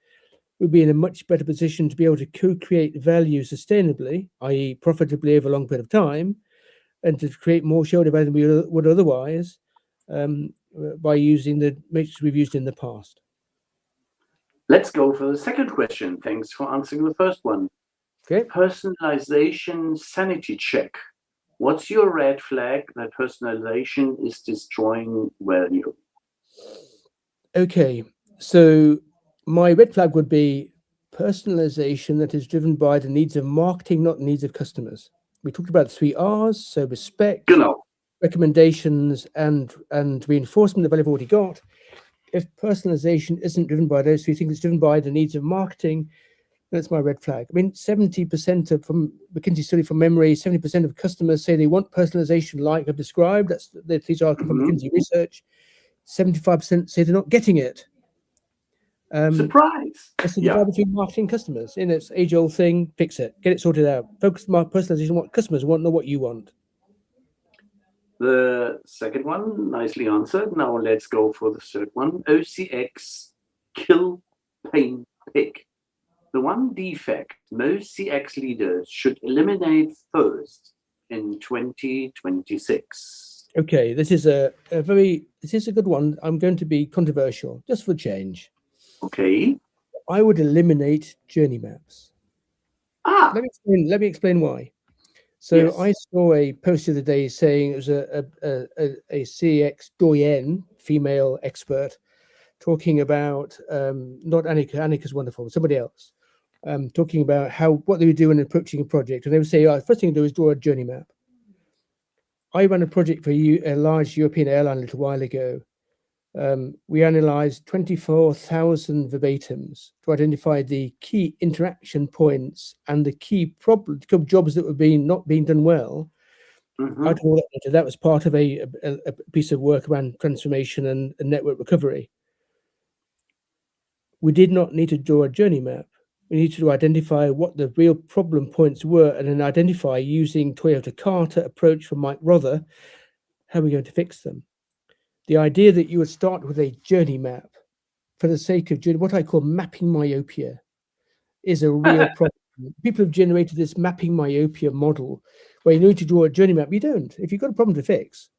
we'd be in a much better position to be able to co-create value sustainably, i.e. profitably over a long period of time, and to create more shareholder value than we would otherwise by using the matrix we've used in the past. Let's go for the second question. Thanks for answering the first one. Okay. Personalization sanity check. What's your red flag that personalization is destroying value? Okay, so my red flag would be personalization that is driven by the needs of marketing, not the needs of customers. We talked about the 3 R's, so respect, recommendations, and reinforcement of the value we've already got. If personalization isn't driven by those 3 things, it's driven by the needs of marketing, that's my red flag. I mean, 70% from McKinsey study from memory, 70% of customers say they want personalization like I've described. These are from McKinsey research. 75% say they're not getting it. Surprise! It's the divide between marketing and customers. It's age-old thing. Fix it. Get it sorted out. Focus on personalization on what customers want, not what you want. The second one, nicely answered. Now let's go for the third one. OCX, kill, pain, pick. The one defect most CX leaders should eliminate first in 2026. Okay, this is a good one. I'm going to be controversial, just for change. Okay. I would eliminate journey maps. Let me explain why. So yes. I saw a post the other day saying it was a CX doyen, female expert, talking about not Annika. Annika's wonderful, somebody else. Talking about what they would do in approaching a project, and they would say, the first thing to do is draw a journey map. I ran a project for a large European airline a little while ago. We analysed 24,000 verbatims to identify the key interaction points and the key jobs that were not being done well. That was part of a piece of work around transformation and network recovery. We did not need to draw a journey map. We needed to identify what the real problem points were and then identify, using Toyota Carter approach from Mike Rother, how we're going to fix them. The idea that you would start with a journey map for the sake of what I call mapping myopia is a real problem. People have generated this mapping myopia model where you need to draw a journey map. You don't. If you've got a problem to fix,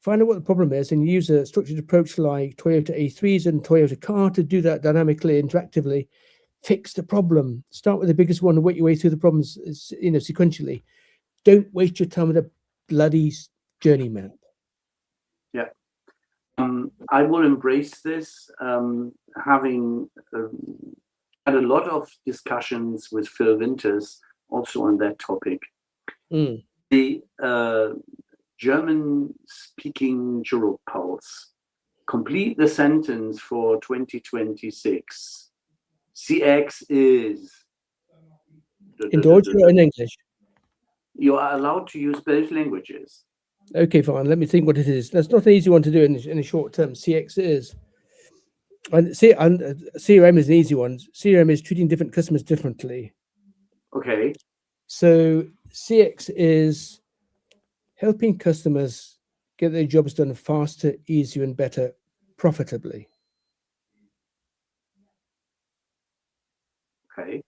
find out what the problem is and use a structured approach like Toyota A3s and Toyota Carter to do that dynamically, interactively. Fix the problem. Start with the biggest one and work your way through the problems, sequentially. Don't waste your time with a bloody journey map. Yeah. I will embrace this, having had a lot of discussions with Phil Winters also on that topic. The German-speaking Europe Pulse. Complete the sentence for 2026. CX is... In Deutsch or in English? You are allowed to use both languages. Okay, fine. Let me think what it is. That's not an easy one to do in a short term. CX is... And CRM is an easy one. CRM is treating different customers differently. Okay. So CX is helping customers get their jobs done faster, easier, and better, profitably. Okay.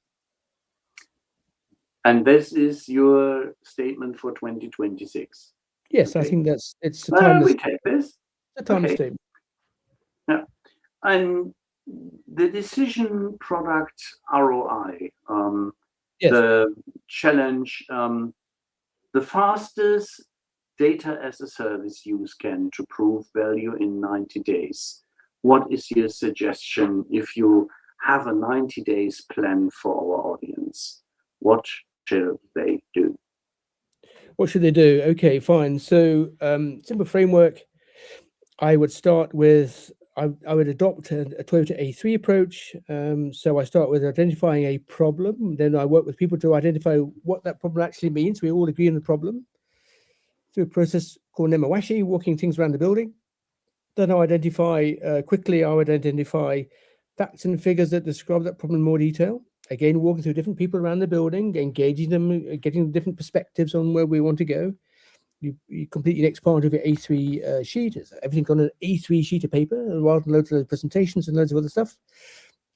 And this is your statement for 2026. Yes, okay. I think it's a timeless. We take this. A timeless statement. Yeah. And the decision product ROI, yes. The challenge, the fastest data as a service use can to prove value in 90 days. What is your suggestion if you have a 90 days plan for our audience? What should they do? What should they do? Okay, fine. So simple framework. I would start with I would adopt a Toyota A3 approach. So I start with identifying a problem. Then I work with people to identify what that problem actually means. We all agree on the problem through a process called Nemawashi, walking things around the building. Then I identify quickly, I would identify facts and figures that describe that problem in more detail. Again, walking through different people around the building, engaging them, getting different perspectives on where we want to go. You complete your next part of your A3 sheet. Everything's on an A3 sheet of paper, rather than loads of presentations and loads of other stuff.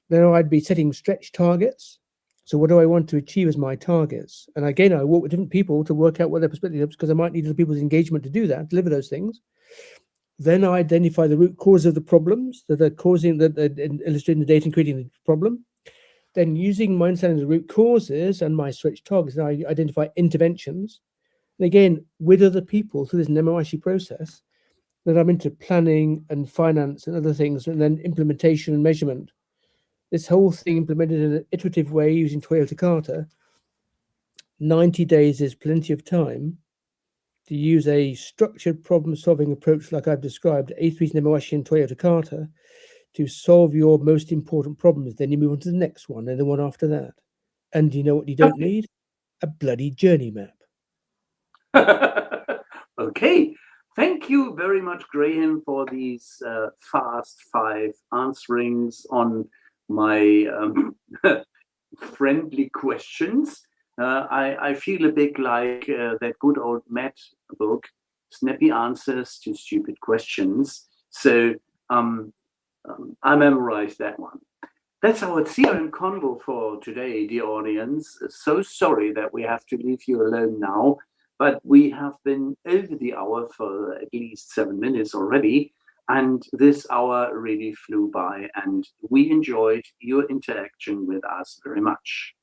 Then I'd be setting stretch targets. So what do I want to achieve as my targets? And again, I work with different people to work out what their perspective is, because I might need other people's engagement to do that, deliver those things. Then I identify the root cause of the problems that are causing, that illustrating the data and creating the problem. Then using my understanding of the root causes and my stretch targets, I identify interventions. And again, with other people through this Nemawashi process, then I'm into planning and finance and other things, and then implementation and measurement. This whole thing implemented in an iterative way using Toyota Carter. 90 days is plenty of time to use a structured problem-solving approach like I've described, A3's Nemawashi and Toyota Carter, to solve your most important problems. Then you move on to the next one and the one after that. And you know what you don't need? A bloody journey map. Okay, thank you very much, Graham, for these fast 5 answerings on my friendly questions. I feel a bit like that good old Matt book, Snappy Answers to Stupid Questions. So I memorized that one. That's our CRMKonvo for today, dear audience. So sorry that we have to leave you alone now, but we have been over the hour for at least 7 minutes already, and this hour really flew by, and we enjoyed your interaction with us very much.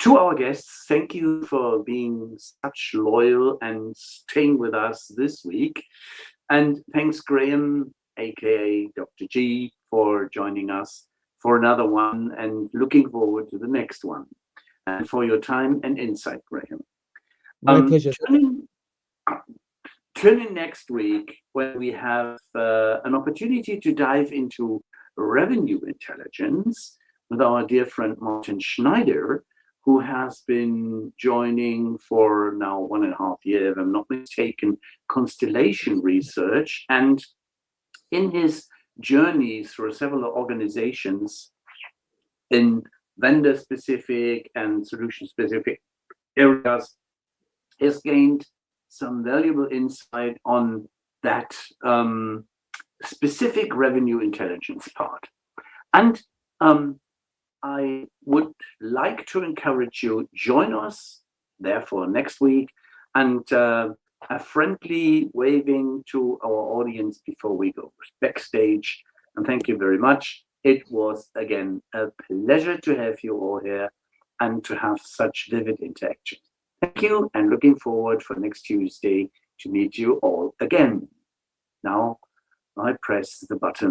To our guests, thank you for being such loyal and staying with us this week. And thanks, Graham, aka Dr. G, for joining us for another one, and looking forward to the next one. And for your time and insight, Graham. My pleasure. Tune in next week when we have an opportunity to dive into revenue intelligence with our dear friend Martin Schneider, who has been joining for now 1.5 years, if I'm not mistaken, constellation research. And in his journey through several organizations in vendor-specific and solution-specific areas, has gained some valuable insight on that specific revenue intelligence part. And I would like to encourage you, join us therefore next week, and a friendly waving to our audience before we go backstage. And thank you very much. It was again a pleasure to have you all here and to have such vivid interaction. Thank you, and looking forward for next Tuesday to meet you all again. Now I press the button.